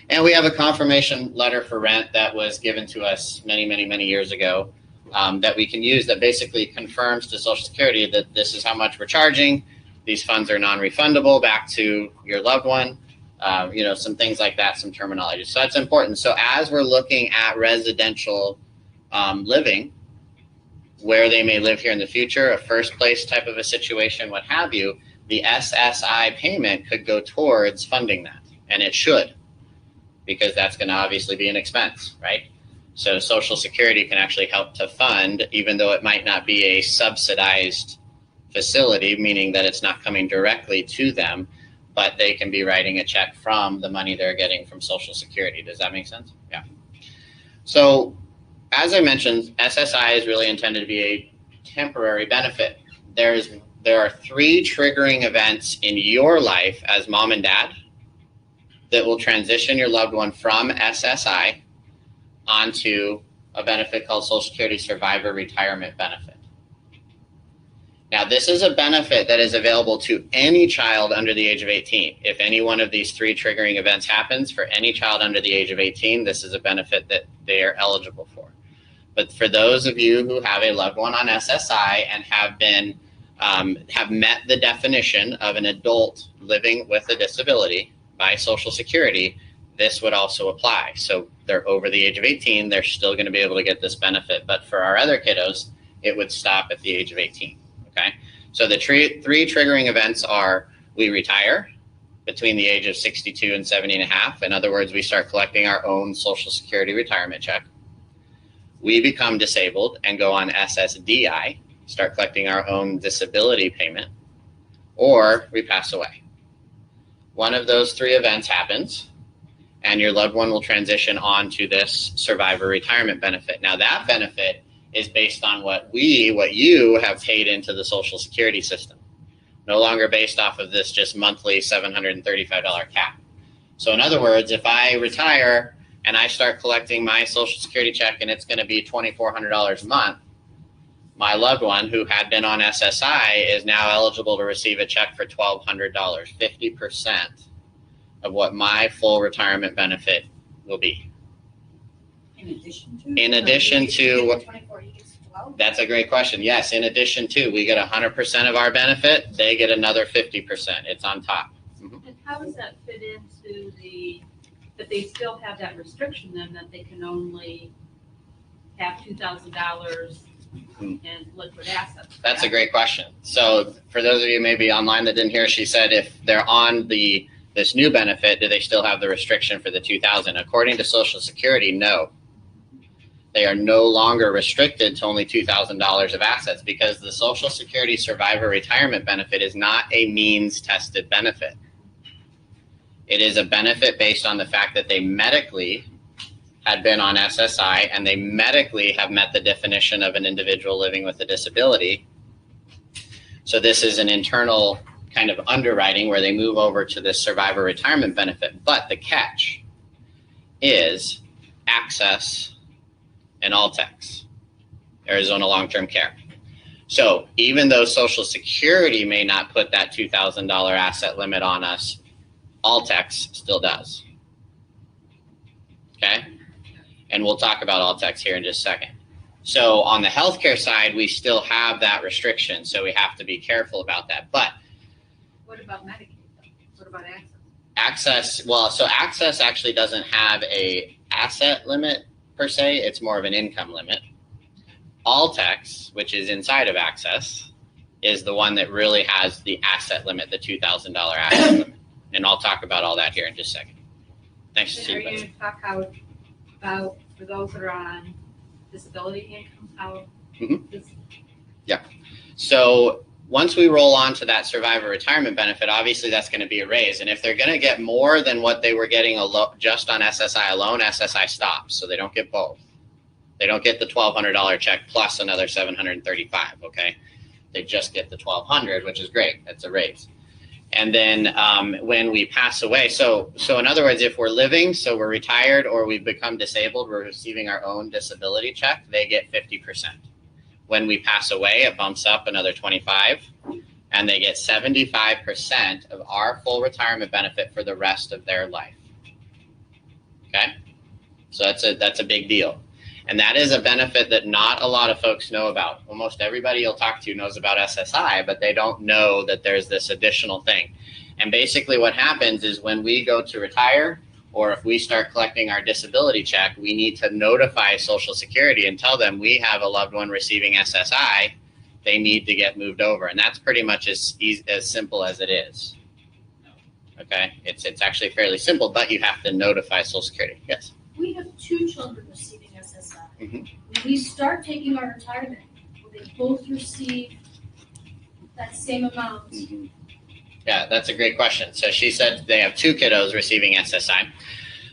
And we have a confirmation letter for rent that was given to us many, many, many years ago that we can use that basically confirms to Social Security that this is how much we're charging. These funds are non-refundable back to your loved one, some things like that, some terminology. So that's important. So as we're looking at residential living, where they may live here in the future, a first place type of a situation, what have you, the SSI payment could go towards funding that, and it should, because that's going to obviously be an expense, right? So Social Security can actually help to fund, even though it might not be a subsidized facility, meaning that it's not coming directly to them, but they can be writing a check from the money they're getting from Social Security. Does that make sense? Yeah. So as I mentioned, SSI is really intended to be a temporary benefit. There are 3 triggering events in your life as mom and dad that will transition your loved one from SSI onto a benefit called Social Security Survivor Retirement Benefit. Now, this is a benefit that is available to any child under the age of 18. If any one of these 3 triggering events happens for any child under the age of 18, this is a benefit that they are eligible for. But for those of you who have a loved one on SSI and have met the definition of an adult living with a disability by Social Security, this would also apply. So they're over the age of 18, they're still going to be able to get this benefit. But for our other kiddos, it would stop at the age of 18. Okay, so the 3 triggering events are: we retire between the age of 62 and 70 and a half. In other words, we start collecting our own Social Security retirement check. We become disabled and go on SSDI, start collecting our own disability payment, or we pass away. One of those 3 events happens, and your loved one will transition on to this survivor retirement benefit. Now, that benefit is based on what you have paid into the Social Security system. No longer based off of this just monthly $735 cap. So in other words, if I retire and I start collecting my Social Security check and it's going to be $2,400 a month, my loved one who had been on SSI is now eligible to receive a check for $1,200, 50% of what my full retirement benefit will be. In addition to, that's a great question. Yes, in addition to, we get 100% of our benefit, they get another 50%. It's on top. And how does that fit into that they still have that restriction then that they can only have $2,000 in liquid assets? That's a great question. So for those of you maybe online that didn't hear, she said if they're on this new benefit, do they still have the restriction for the 2,000? According to Social Security, no. They are no longer restricted to only $2,000 of assets because the Social Security Survivor Retirement Benefit is not a means-tested benefit. It is a benefit based on the fact that they medically had been on SSI and they medically have met the definition of an individual living with a disability. So this is an internal kind of underwriting where they move over to this survivor retirement benefit. But the catch is Access and Altex, Arizona Long-Term Care. So even though Social Security may not put that $2,000 asset limit on us, Altex still does. Okay? And we'll talk about Altex here in just a second. So on the healthcare side, we still have that restriction, so we have to be careful about that. But What about Medicaid though? What about Access? Access, well, so Access actually doesn't have a asset limit per se, it's more of an income limit. Altex, which is inside of Access, is the one that really has the asset limit, the $2,000 asset limit. And I'll talk about all that here in just a second. Thanks, Are Steve. you going to talk about for those that are on disability income, how Mhm. this, So once we roll on to that survivor retirement benefit, obviously that's going to be a raise. And if they're going to get more than what they were getting just on SSI alone, SSI stops. So they don't get both. They don't get the $1,200 check plus another $735. Okay, they just get the $1,200, which is great. That's a raise. And then when we pass away, so in other words, if we're living, so we're retired or we've become disabled, we're receiving our own disability check, they get 50%. When we pass away, it bumps up another 25, and they get 75% of our full retirement benefit for the rest of their life. Okay, so that's a big deal, and that is a benefit that not a lot of folks know about. Almost everybody you'll talk to knows about SSI, but they don't know that there's this additional thing. And basically, what happens is when we go to retire, or if we start collecting our disability check, we need to notify Social Security and tell them we have a loved one receiving SSI. They need to get moved over, and that's pretty much as simple as it is. Okay, it's actually fairly simple, but you have to notify Social Security. Yes. We have 2 children receiving SSI. Mhm. When we start taking our retirement, will they both receive that same amount? Yeah, that's a great question. So she said they have 2 kiddos receiving SSI.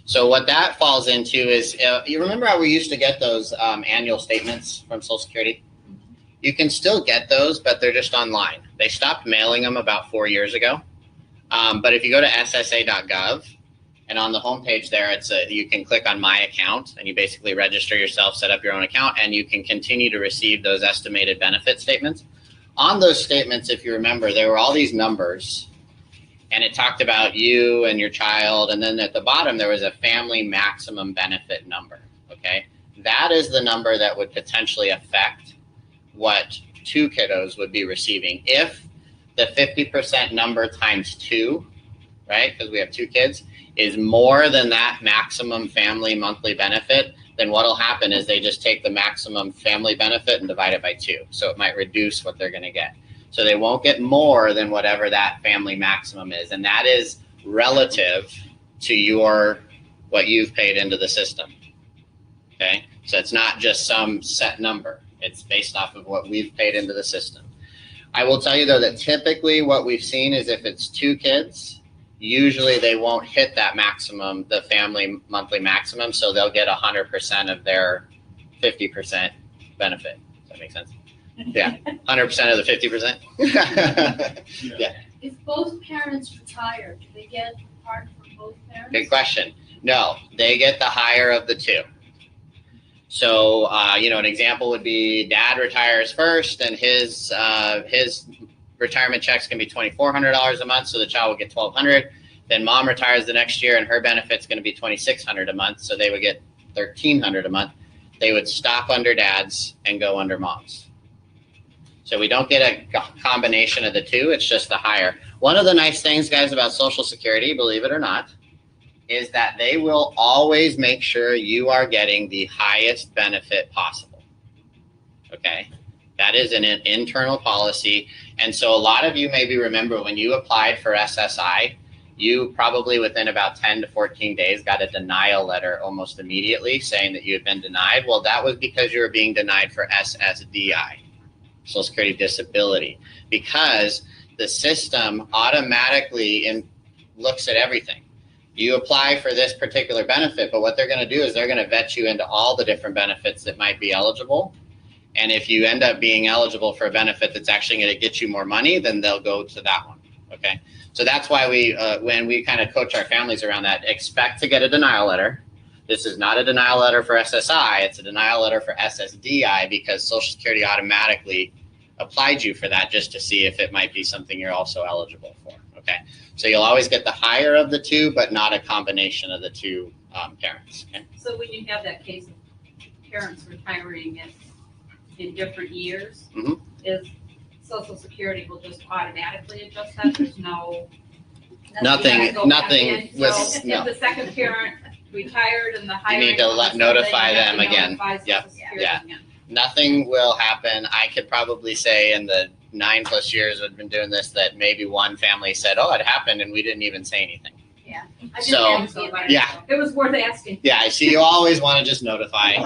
So what that falls into is, you remember how we used to get those annual statements from Social Security? You can still get those, but they're just online. They stopped mailing them about 4 years ago. But if you go to ssa.gov, and on the homepage there, you can click on My Account, and you basically register yourself, set up your own account, and you can continue to receive those estimated benefit statements. On those statements, if you remember, there were all these numbers, and it talked about you and your child, and then at the bottom, there was a family maximum benefit number, okay? That is the number that would potentially affect what 2 kiddos would be receiving. If the 50% number times 2, right, because we have 2 kids, is more than that maximum family monthly benefit, then what'll happen is they just take the maximum family benefit and divide it by 2. So it might reduce what they're gonna get. So they won't get more than whatever that family maximum is. And that is relative to what you've paid into the system, okay? So it's not just some set number. It's based off of what we've paid into the system. I will tell you though that typically what we've seen is if it's 2 kids, usually they won't hit that maximum, the family monthly maximum, so they'll get 100% of their 50% benefit. Does that make sense? Yeah, 100% of the 50%. Yeah, If both parents retire, do they get part from both parents? good question. No, they get the higher of the 2. So, an example would be dad retires first, and his retirement checks can be $2,400 a month, so the child will get $1,200. Then mom retires the next year, and her benefit's going to be $2,600 a month, so they would get $1,300 a month. They would stop under dad's and go under mom's. So we don't get a combination of the 2; it's just the higher. One of the nice things, guys, about Social Security, believe it or not, is that they will always make sure you are getting the highest benefit possible. Okay? That is an internal policy. And so a lot of you maybe remember when you applied for SSI, you probably within about 10 to 14 days got a denial letter almost immediately saying that you had been denied. Well, that was because you were being denied for SSDI, Social Security Disability, because the system automatically looks at everything. You apply for this particular benefit, but what they're going to do is they're going to vet you into all the different benefits that might be eligible. And if you end up being eligible for a benefit that's actually going to get you more money, then they'll go to that one. Okay. So that's why we, when we kind of coach our families around that, expect to get a denial letter. This is not a denial letter for SSI. It's a denial letter for SSDI because Social Security automatically applied you for that just to see if it might be something you're also eligible for. Okay. So you'll always get the higher of the two, but not a combination of the two parents. Okay. So when you have that case of parents retiring in different years, Mhm. is Social Security will just automatically adjust that? There's no. Nothing You gotta go back nothing in. was, So no. if the second parent retired and the higher. need to income was notify something, you have them to again. notify Social Yep. Security Yeah. again. Nothing will happen. I could probably say in the 9+ years we've been doing this that maybe one family said, oh, it happened and we didn't even say anything. I didn't So, understand that. yeah. It was worth asking. Yeah, I see you always want to just notify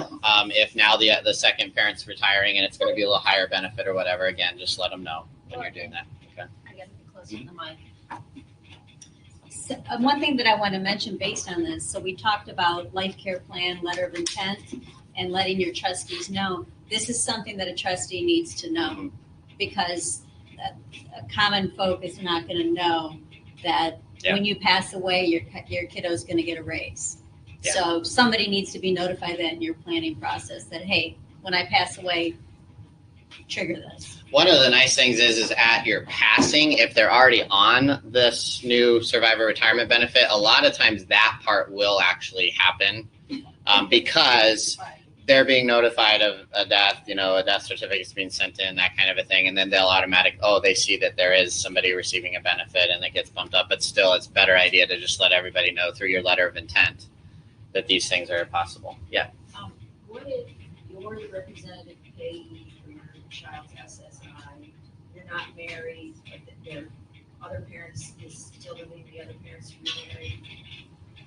if now the second parent's retiring and it's going to be a little higher benefit or whatever. Again, just let them know when you're doing that. Okay. I gotta be closer to the mic. So, one thing that I want to mention based on this, so we talked about life care plan, letter of intent, and letting your trustees know. This is something that a trustee needs to know because a common folk is not going to know that when you pass away, your kiddo's going to get a raise. Yeah. So somebody needs to be notified that in your planning process that, hey, when I pass away, trigger this. One of the nice things is at your passing, if they're already on this new survivor retirement benefit, a lot of times that part will actually happen because they're being notified of a death, a death certificate's being sent in, that kind of a thing, and then they'll they see that there is somebody receiving a benefit and it gets bumped up, but still it's a better idea to just let everybody know through your letter of intent that these things are possible. Yeah. What if you're the representative payee for your child's SSI, you're not married, but their other parents is still living, the other parents remarried?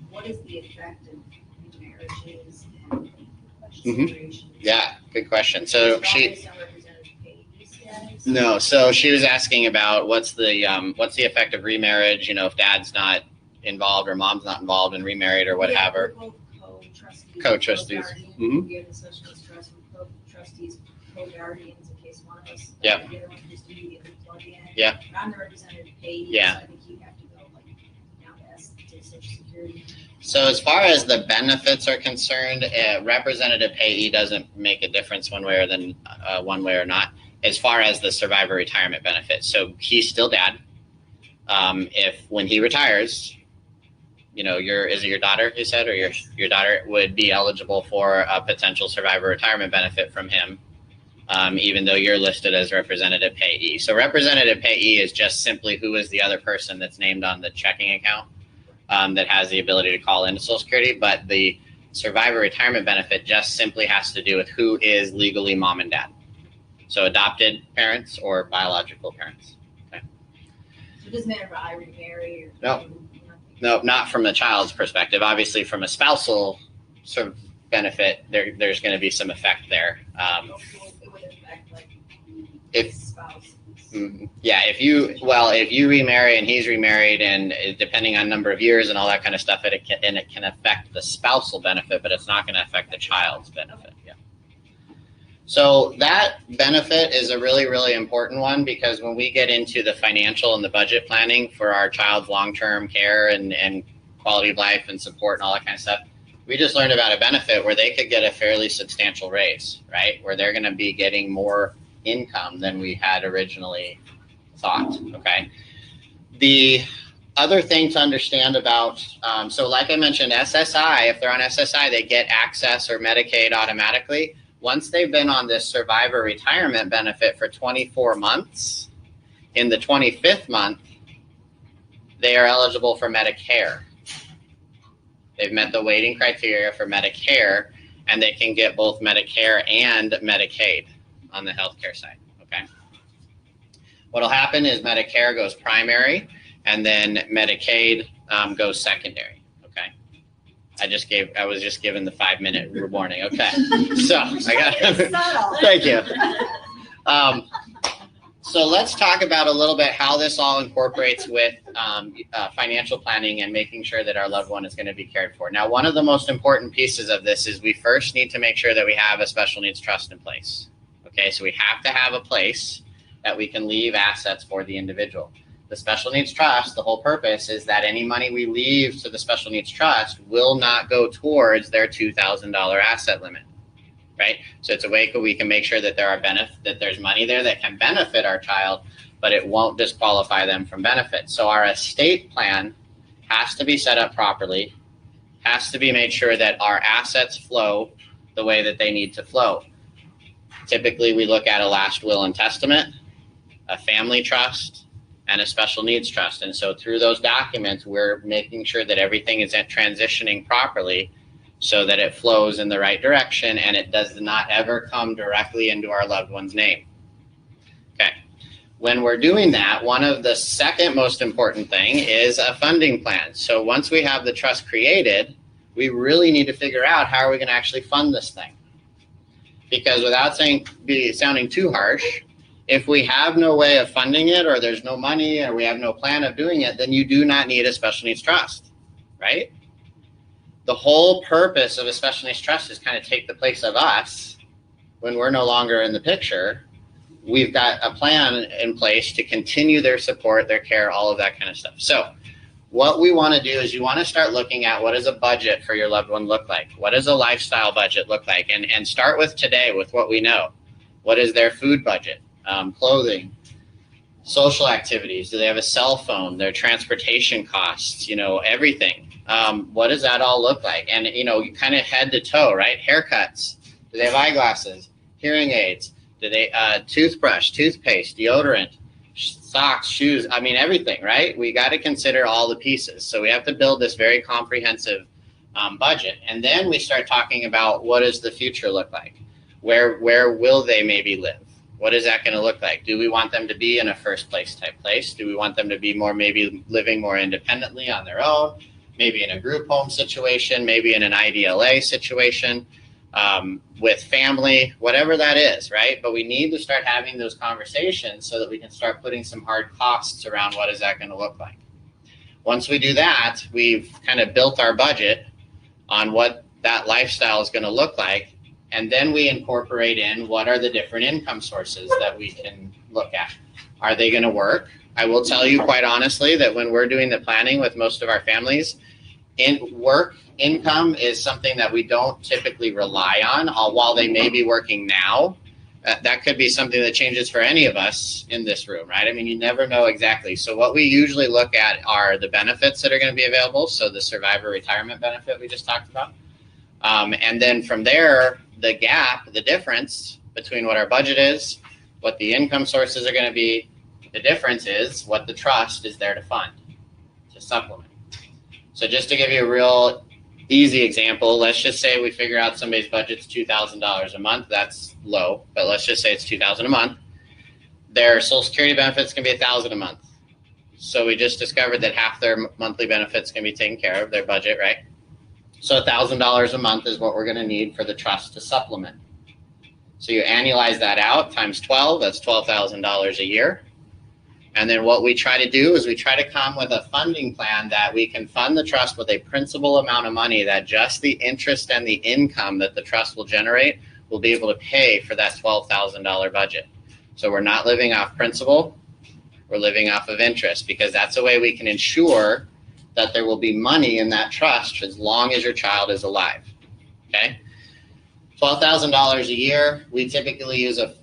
What is the effect of remarriages and situations? Yeah, good question. So No. so she was asking about what's the effect of remarriage, if dad's not involved or mom's not involved and remarried or whatever. We're both co-trustees. Co-trustees. Co-guardians. Mhm. We have the specialist trust, we're co-trustees, co-guardians in case one of us. Yeah. The other one just immediately plug in. Yeah. But I'm the representative payee. Yeah. So I think you have to go now to Social Security. So as far as the benefits are concerned, representative payee doesn't make a difference one way or not. As far as the survivor retirement benefit, so he's still dad. If when he retires, is it your daughter you said, or your daughter would be eligible for a potential survivor retirement benefit from him, even though you're listed as representative payee. So representative payee is just simply who is the other person that's named on the checking account. That has the ability to call into Social Security, but the survivor retirement benefit just simply has to do with who is legally mom and dad. So adopted parents or biological parents. Okay. So it doesn't matter if I remarry or. No. No, not from the child's perspective. Obviously, from a spousal sort of benefit, there's going to be some effect there. It would affect If- the spouse. Yeah, if you remarry and he's remarried, and depending on number of years and all that kind of stuff, it can affect the spousal benefit, but it's not going to affect the child's benefit. Yeah. So that benefit is a really, really important one because when we get into the financial and the budget planning for our child's long-term care and quality of life and support and all that kind of stuff, we just learned about a benefit where they could get a fairly substantial raise, right? Where they're going to be getting more income than we had originally thought. Okay. The other thing to understand about, so like I mentioned, SSI, if they're on SSI, they get access or Medicaid automatically. Once they've been on this survivor retirement benefit for 24 months, in the 25th month, they are eligible for Medicare. they've met the weighting criteria for Medicare, and they can get both Medicare and Medicaid on the healthcare side, okay? What'll happen is Medicare goes primary, and then Medicaid goes secondary, okay? I was just given the 5-minute warning, okay? So I got, thank you. So let's talk about a little bit how this all incorporates with financial planning and making sure that our loved one is going to be cared for. Now, one of the most important pieces of this is we first need to make sure that we have a special needs trust in place. Okay, so we have to have a place that we can leave assets for the individual. The special needs trust, the whole purpose is that any money we leave to the special needs trust will not go towards their $2,000 asset limit. Right? So it's a way we can make sure that there's money there that can benefit our child, but it won't disqualify them from benefits. So our estate plan has to be set up properly, has to be made sure that our assets flow the way that they need to flow. Typically, we look at a last will and testament, a family trust, and a special needs trust. And so through those documents, we're making sure that everything is transitioning properly so that it flows in the right direction and it does not ever come directly into our loved one's name. Okay. When we're doing that, one of the second most important thing is a funding plan. So once we have the trust created, we really need to figure out how are we going to actually fund this thing. Because without sounding too harsh, if we have no way of funding it, or there's no money, or we have no plan of doing it, then you do not need a special needs trust, right? The whole purpose of a special needs trust is kind of take the place of us when we're no longer in the picture. We've got a plan in place to continue their support, their care, all of that kind of stuff. So what we want to do is you want to start looking at what does a budget for your loved one look like? What does a lifestyle budget look like? And start with today with what we know. What is their food budget, clothing, social activities? Do they have a cell phone? Their transportation costs, everything. What does that all look like? And, kind of head to toe, right? Haircuts. Do they have eyeglasses? Hearing aids? Do they, toothbrush, toothpaste, deodorant, socks, shoes? I mean, everything, right? We got to consider all the pieces. So we have to build this very comprehensive budget. And then we start talking about what does the future look like? Where will they maybe live? What is that going to look like? Do we want them to be in a first place type place? Do we want them to be maybe living more independently on their own? Maybe in a group home situation, maybe in an IDLA situation, with family, whatever that is, right? But we need to start having those conversations so that we can start putting some hard costs around what is that going to look like. Once we do that, we've kind of built our budget on what that lifestyle is going to look like. And then we incorporate in what are the different income sources that we can look at. Are they going to work? I will tell you quite honestly that when we're doing the planning with most of our families, income is something that we don't typically rely on while they may be working now. That could be something that changes for any of us in this room, right? I mean, you never know exactly. So what we usually look at are the benefits that are going to be available. So the survivor retirement benefit we just talked about. And then from there, the gap, the difference between what our budget is, what the income sources are going to be, the difference is what the trust is there to fund, to supplement. So just to give you a real easy example, let's just say we figure out somebody's budget's $2,000 a month. That's low, but let's just say it's $2,000 a month. Their Social Security benefits can be $1,000 a month. So we just discovered that half their monthly benefits can be taken care of, their budget, right? So $1,000 a month is what we're going to need for the trust to supplement. So you annualize that out times 12, that's $12,000 a year. And then what we try to do is we try to come with a funding plan that we can fund the trust with a principal amount of money that just the interest and the income that the trust will generate will be able to pay for that $12,000 budget. So we're not living off principal, we're living off of interest, because that's the way we can ensure that there will be money in that trust as long as your child is alive, okay? $12,000 a year, we typically use a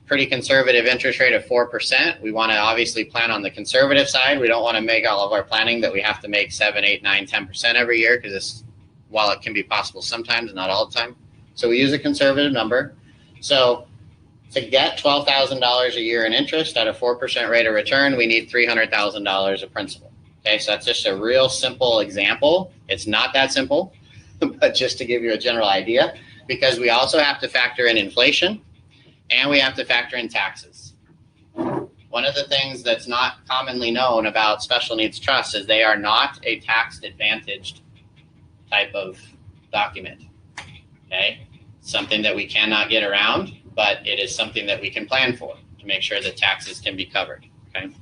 pretty conservative interest rate of 4%. We want to obviously plan on the conservative side. We don't want to make all of our planning that we have to make 7, 8, 9, 10% every year, because while it can be possible sometimes, not all the time. So we use a conservative number. So to get $12,000 a year in interest at a 4% rate of return, we need $300,000 of principal. Okay, so that's just a real simple example It's not that simple, but just to give you a general idea, because we also have to factor in inflation and we have to factor in taxes. One of the things that's not commonly known about special needs trusts is they are not a tax advantaged type of document. Okay, something that we cannot get around, but it is something that we can plan for to make sure that taxes can be covered. Okay.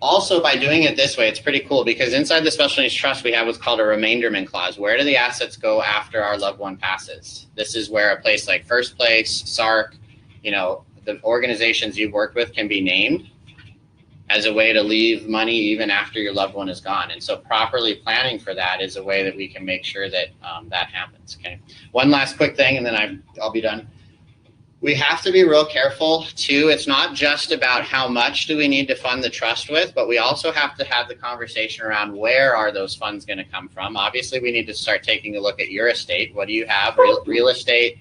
Also, by doing it this way, it's pretty cool because inside the special needs trust, we have what's called a remainderment clause. Where do the assets go after our loved one passes? This is where a place like First Place, SARC, the organizations you've worked with can be named as a way to leave money even after your loved one is gone. And so properly planning for that is a way that we can make sure that that happens. Okay. One last quick thing, and then I'll be done. We have to be real careful too. It's not just about how much do we need to fund the trust with, but we also have to have the conversation around where are those funds going to come from. Obviously, we need to start taking a look at your estate. What do you have? Real estate,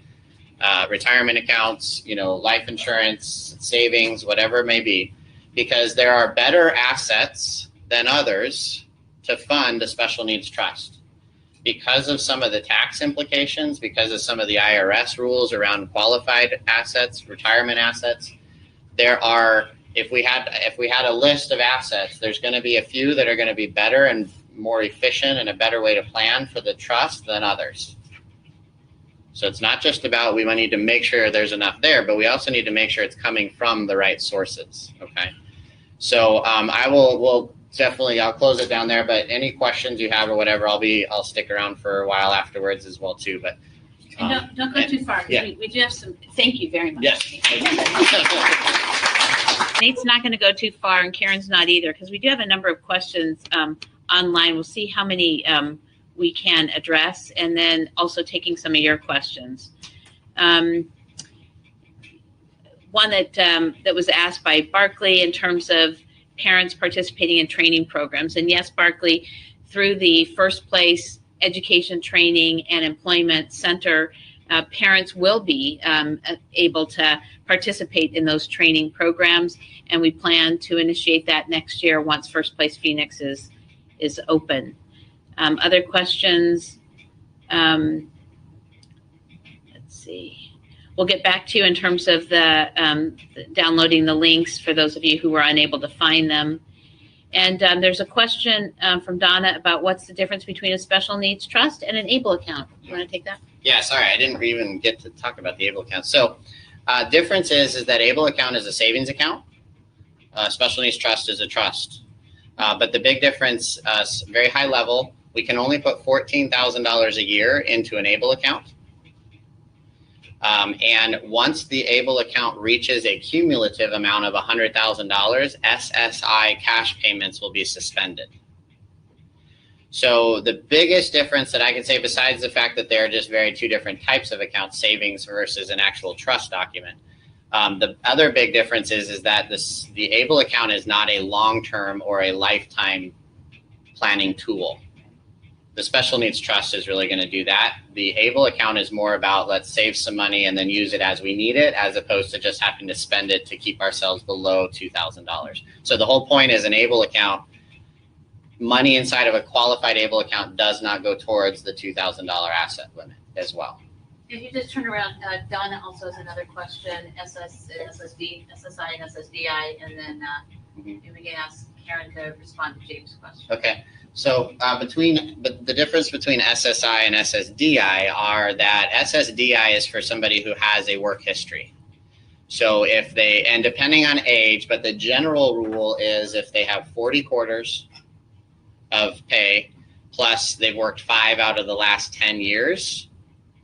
retirement accounts, life insurance, savings, whatever it may be, because there are better assets than others to fund a special needs trust. Because of some of the tax implications, because of some of the IRS rules around qualified assets, retirement assets, if we had a list of assets, there's going to be a few that are going to be better and more efficient and a better way to plan for the trust than others. So it's not just about we need to make sure there's enough there, but we also need to make sure it's coming from the right sources. Okay. So I'll close it down there, but any questions you have or whatever, I'll stick around for a while afterwards as well too. But and don't go too far. Yeah. We do have some. Thank you very much. Yes. Nate's not going to go too far, and Karen's not either, because we do have a number of questions online. We'll see how many we can address, and then also taking some of your questions. One that was asked by Barclay in terms of parents participating in training programs. And yes, Barclay, through the First Place Education Training and Employment Center, parents will be able to participate in those training programs. And we plan to initiate that next year once First Place Phoenix is open. Other questions? Let's see. We'll get back to you in terms of the downloading the links for those of you who were unable to find them. And there's a question from Donna about what's the difference between a special needs trust and an ABLE account. You want to take that? Yeah, sorry, I didn't even get to talk about the ABLE account. So difference is that ABLE account is a savings account. Special needs trust is a trust. But the big difference, very high level, we can only put $14,000 a year into an ABLE account. And once the ABLE account reaches a cumulative amount of $100,000, SSI cash payments will be suspended. So the biggest difference that I can say, besides the fact that they're just two different types of accounts, savings versus an actual trust document, the other big difference is that the ABLE account is not a long-term or a lifetime planning tool. The special needs trust is really going to do that. The ABLE account is more about let's save some money and then use it as we need it, as opposed to just having to spend it to keep ourselves below $2,000. So the whole point is an ABLE account, money inside of a qualified ABLE account does not go towards the $2,000 asset limit as well. If you just turn around, Donna also has another question, SSI and SSDI, and then if we can ask Karen to respond to James' question. Okay. So the difference between SSI and SSDI are that SSDI is for somebody who has a work history. So and depending on age, but the general rule is if they have 40 quarters of pay, plus they've worked 5 out of the last 10 years,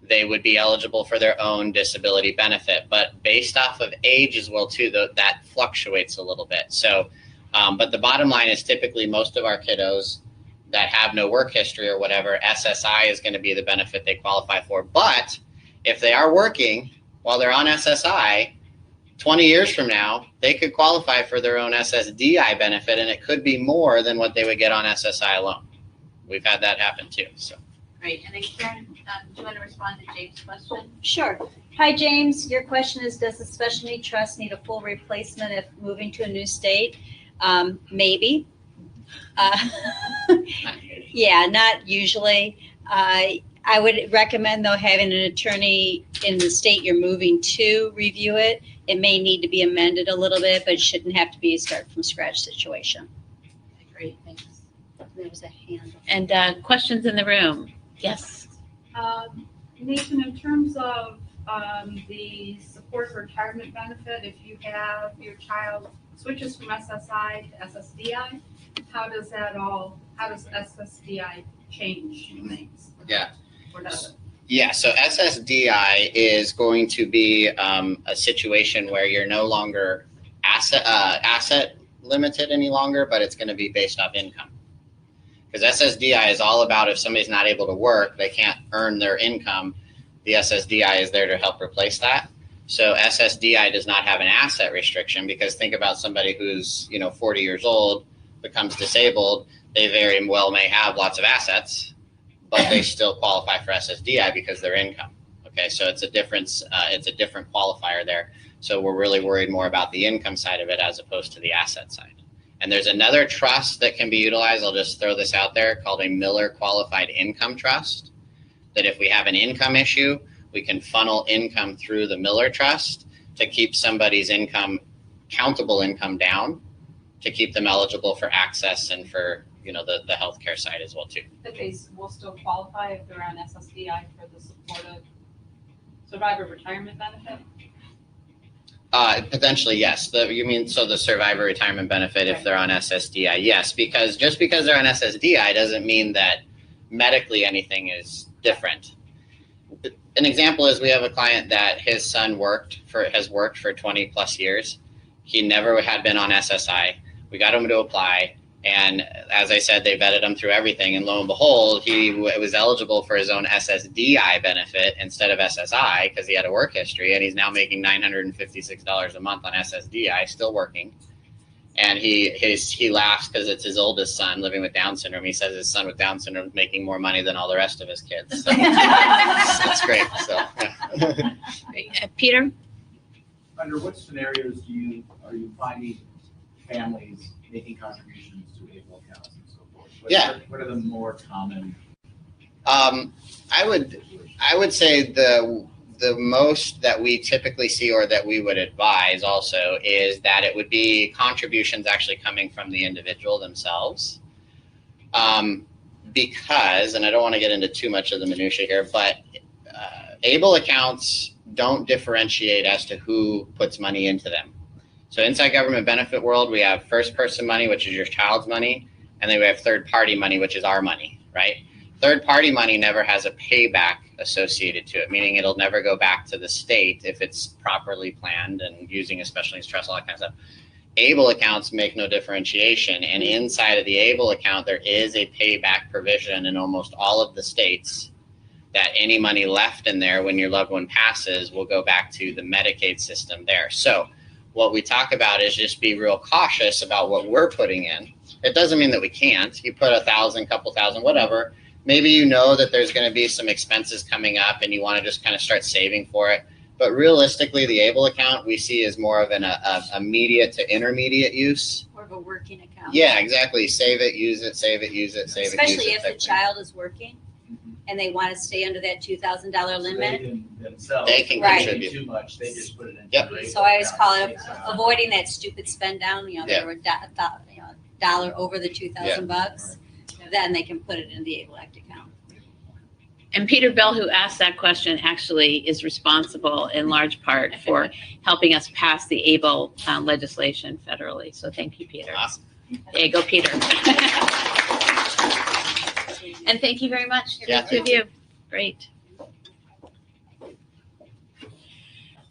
they would be eligible for their own disability benefit. But based off of age as well too, that fluctuates a little bit. So, but the bottom line is typically most of our kiddos that have no work history or whatever, SSI is going to be the benefit they qualify for. But if they are working while they're on SSI, 20 years from now, they could qualify for their own SSDI benefit, and it could be more than what they would get on SSI alone. We've had that happen too. So. Great. And then Karen, do you want to respond to James' question? Sure. Hi, James. Your question is, does the special need trust need a full replacement if moving to a new state? Maybe. Uh, yeah, not usually. I would recommend, though, having an attorney in the state you're moving to review it. It may need to be amended a little bit, but it shouldn't have to be a start from scratch situation. Great, thanks. There was a hand. And questions in the room? Yes. Nathan, in terms of the support for retirement benefit, if you have your child switches from SSI to SSDI, how does SSDI change things? Yeah. Or does it? Yeah, so SSDI is going to be a situation where you're no longer asset limited any longer, but it's going to be based off income. Because SSDI is all about if somebody's not able to work, they can't earn their income, the SSDI is there to help replace that. So SSDI does not have an asset restriction, because think about somebody who's 40 years old, becomes disabled, they very well may have lots of assets, but they still qualify for SSDI because their income. Okay, so it's a difference. It's a different qualifier there. So we're really worried more about the income side of it as opposed to the asset side. And there's another trust that can be utilized. I'll just throw this out there, called a Miller Qualified Income Trust. That if we have an income issue, we can funnel income through the Miller Trust to keep somebody's income, countable income, down, to keep them eligible for access and for the healthcare side as well too. But they will still qualify if they're on SSDI for the supportive survivor retirement benefit? Potentially, yes. The survivor retirement benefit if they're on SSDI, yes, because just because they're on SSDI doesn't mean that medically anything is different. An example is we have a client that his son has worked for 20 plus years. He never had been on SSI. We got him to apply. And as I said, they vetted him through everything. And lo and behold, he was eligible for his own SSDI benefit instead of SSI because he had a work history. And he's now making $956 a month on SSDI, still working. And he laughs because it's his oldest son living with Down syndrome. He says his son with Down syndrome is making more money than all the rest of his kids. So that's great. So, yeah. Peter? Under what scenarios are you finding families making contributions to able accounts and so forth? What are the more common? I would say the most that we typically see, or that we would advise also, is that it would be contributions actually coming from the individual themselves. Because, and I don't want to get into too much of the minutia here, but able accounts don't differentiate as to who puts money into them. So inside government benefit world, we have first person money, which is your child's money, and then we have third party money, which is our money, right? Third party money never has a payback associated to it, meaning it'll never go back to the state if it's properly planned and using a special needs trust, all that kind of stuff. Able accounts make no differentiation, and inside of the able account, there is a payback provision in almost all of the states that any money left in there when your loved one passes will go back to the Medicaid system there. So what we talk about is just be real cautious about what we're putting in. It doesn't mean that we can't. You put 1,000, couple thousand, whatever. Maybe you know that there's going to be some expenses coming up and you want to just kind of start saving for it. But realistically, the able account we see is more of an immediate to intermediate use. More of a working account. Yeah, exactly. Save it, use it, save it, use it, save it, use it. Especially if the child is working and they want to stay under that $2,000 limit. They can Right. contribute. Too much, they just put it in. Yep. So I always call it avoiding that stupid spend down. They were $1 over the $2,000. Then they can put it in the Able Act account. And Peter Bell, who asked that question, actually is responsible in large part for helping us pass the ABLE legislation federally. So thank you, Peter. Awesome. There you go, Peter. And thank you very much, Yeah, the two of you. Great.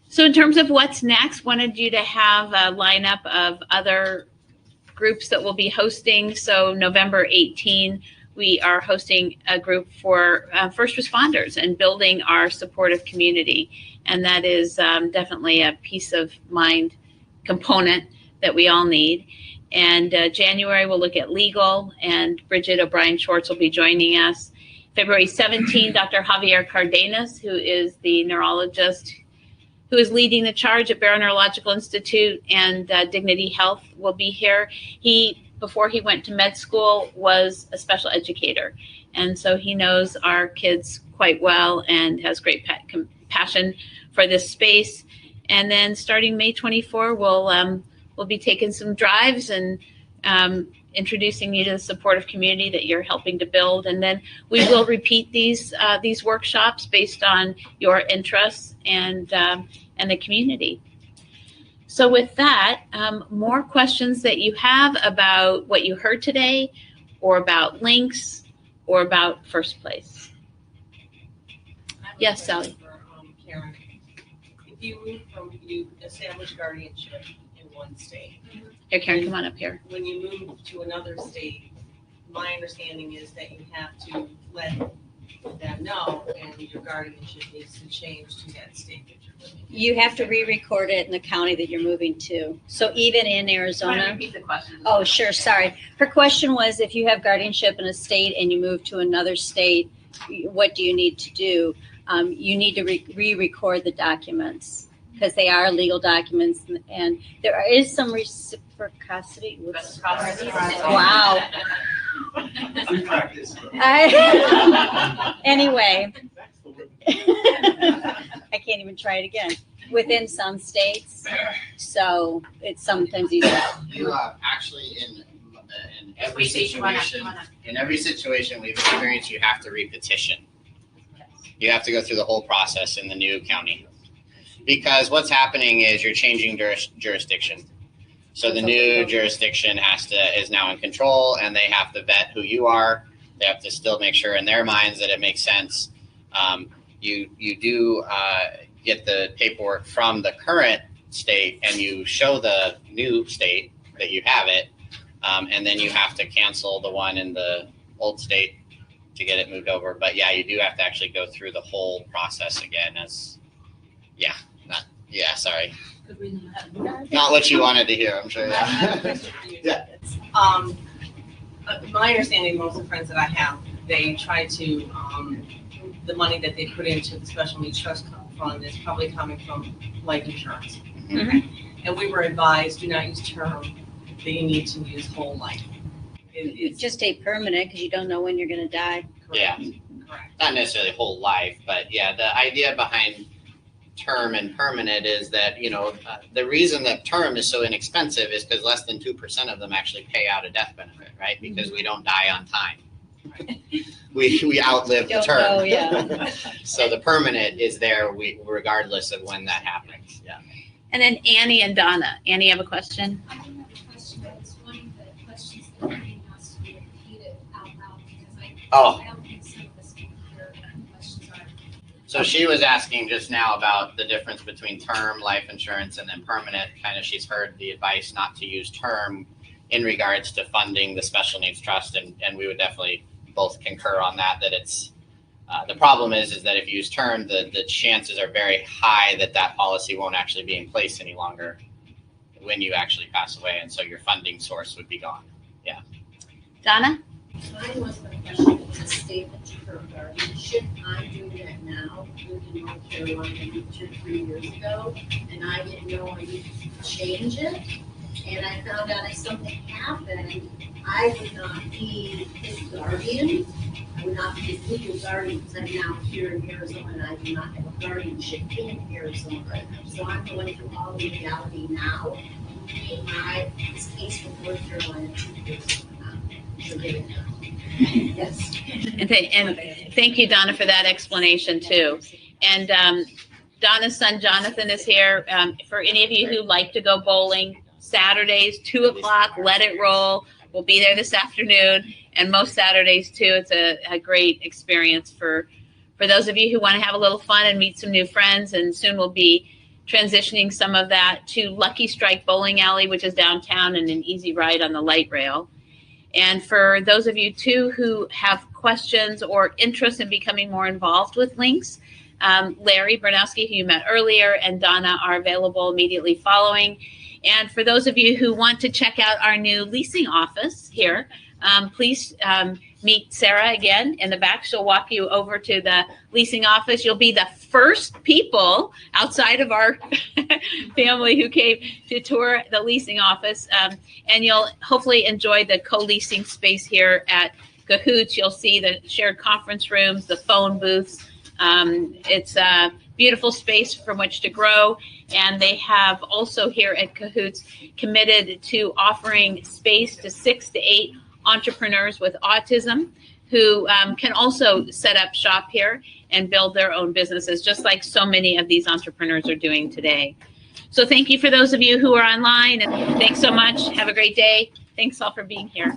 So in terms of what's next, wanted you to have a lineup of other groups that will be hosting. So November 18, we are hosting a group for first responders and building our supportive community. And that is definitely a peace of mind component that we all need. And January, we'll look at legal, and Bridget O'Brien Schwartz will be joining us. February 17, Dr. Javier Cardenas, who is the neurologist who is leading the charge at Barrow Neurological Institute and Dignity Health, will be here. He before he went to med school, was a special educator. And so he knows our kids quite well and has great passion for this space. And then starting May 24, we'll be taking some drives and introducing you to the supportive community that you're helping to build. And then we will repeat these workshops based on your interests and the community. So with that, more questions that you have about what you heard today, or about links, or about First Place. Yes, Sally. Karen, if you establish guardianship in one state. Here, Karen, come on up here. When you move to another state, my understanding is that you have to let them know, and your guardianship needs to change to that state that you're living in. You have to re-record it in the county that you're moving to. So even in Arizona. Repeat the question. Oh, sure, sorry. Her question was, if you have guardianship in a state and you move to another state, what do you need to do? You need to re-record the documents because they are legal documents, and there is some reciprocity. Wow. Anyway, I can't even try it again. Within some states, so it's sometimes easier. You actually in every situation, we've experienced, you have to repetition. You have to go through the whole process in the new county, because what's happening is you're changing jurisdiction. So the new jurisdiction is now in control, and they have to vet who you are. They have to still make sure in their minds that it makes sense. You do get the paperwork from the current state, and you show the new state that you have it, and then you have to cancel the one in the old state to get it moved over. But yeah, you do have to actually go through the whole process again. Sorry. Not what you wanted to hear, I'm sure. Yeah. My understanding, most of the friends that I have, they try to, the money that they put into the special needs trust fund is probably coming from life insurance. Mhm. And we were advised, do not use term, that you need to use whole life. It's just a permanent because you don't know when you're going to die. Yeah. Correct. Not necessarily whole life, but yeah, the idea behind term and permanent is that, the reason that term is so inexpensive is because less than 2% of them actually pay out a death benefit, right? Because we don't die on time. We outlive the Don't term. know, yeah. So the permanent is there regardless of when that happens. Yeah. And then Annie and Donna. Annie, you have a question? I do have a question. I was wondering the questions that are being asked to be repeated out loud because I don't think some of us can hear what the questions are. So she was asking just now about the difference between term life insurance and then permanent. Kind of, she's heard the advice not to use term in regards to funding the special needs trust, and we would definitely both concur on that. That it's the problem is that if you use term, the chances are very high that policy won't actually be in place any longer when you actually pass away, and so your funding source would be gone. Yeah. Donna? Mine was the question of the statement for guardianship. I'm doing that now, lived in North Carolina 2 or 3 years ago, and I didn't know I needed to change it. And I found out if something happened, I would not be his guardian. I would not be his legal guardian because I'm now here in Arizona and I do not have a guardianship in Arizona. So I'm going through all the legality now. This case from North Carolina 2 years ago. So get it done. Yes. And thank you, Donna, for that explanation too. And Donna's son, Jonathan, is here. For any of you who like to go bowling, Saturdays, 2 o'clock, let it roll. We'll be there this afternoon, and most Saturdays too. It's a great experience for those of you who want to have a little fun and meet some new friends. And soon we'll be transitioning some of that to Lucky Strike Bowling Alley, which is downtown and an easy ride on the light rail. And for those of you too who have questions or interest in becoming more involved with links, Larry Bernowski, who you met earlier, and Donna are available immediately following. And for those of you who want to check out our new leasing office here, please meet Sarah again in the back. She'll walk you over to the leasing office. You'll be the first people outside of our family who came to tour the leasing office. And you'll hopefully enjoy the co-leasing space here at Cahoots. You'll see the shared conference rooms, the phone booths. It's a beautiful space from which to grow. And they have also here at Cahoots committed to offering space to 6 to 8 entrepreneurs with autism who can also set up shop here and build their own businesses, just like so many of these entrepreneurs are doing today. So thank you for those of you who are online, and thanks so much. Have a great day. Thanks all for being here.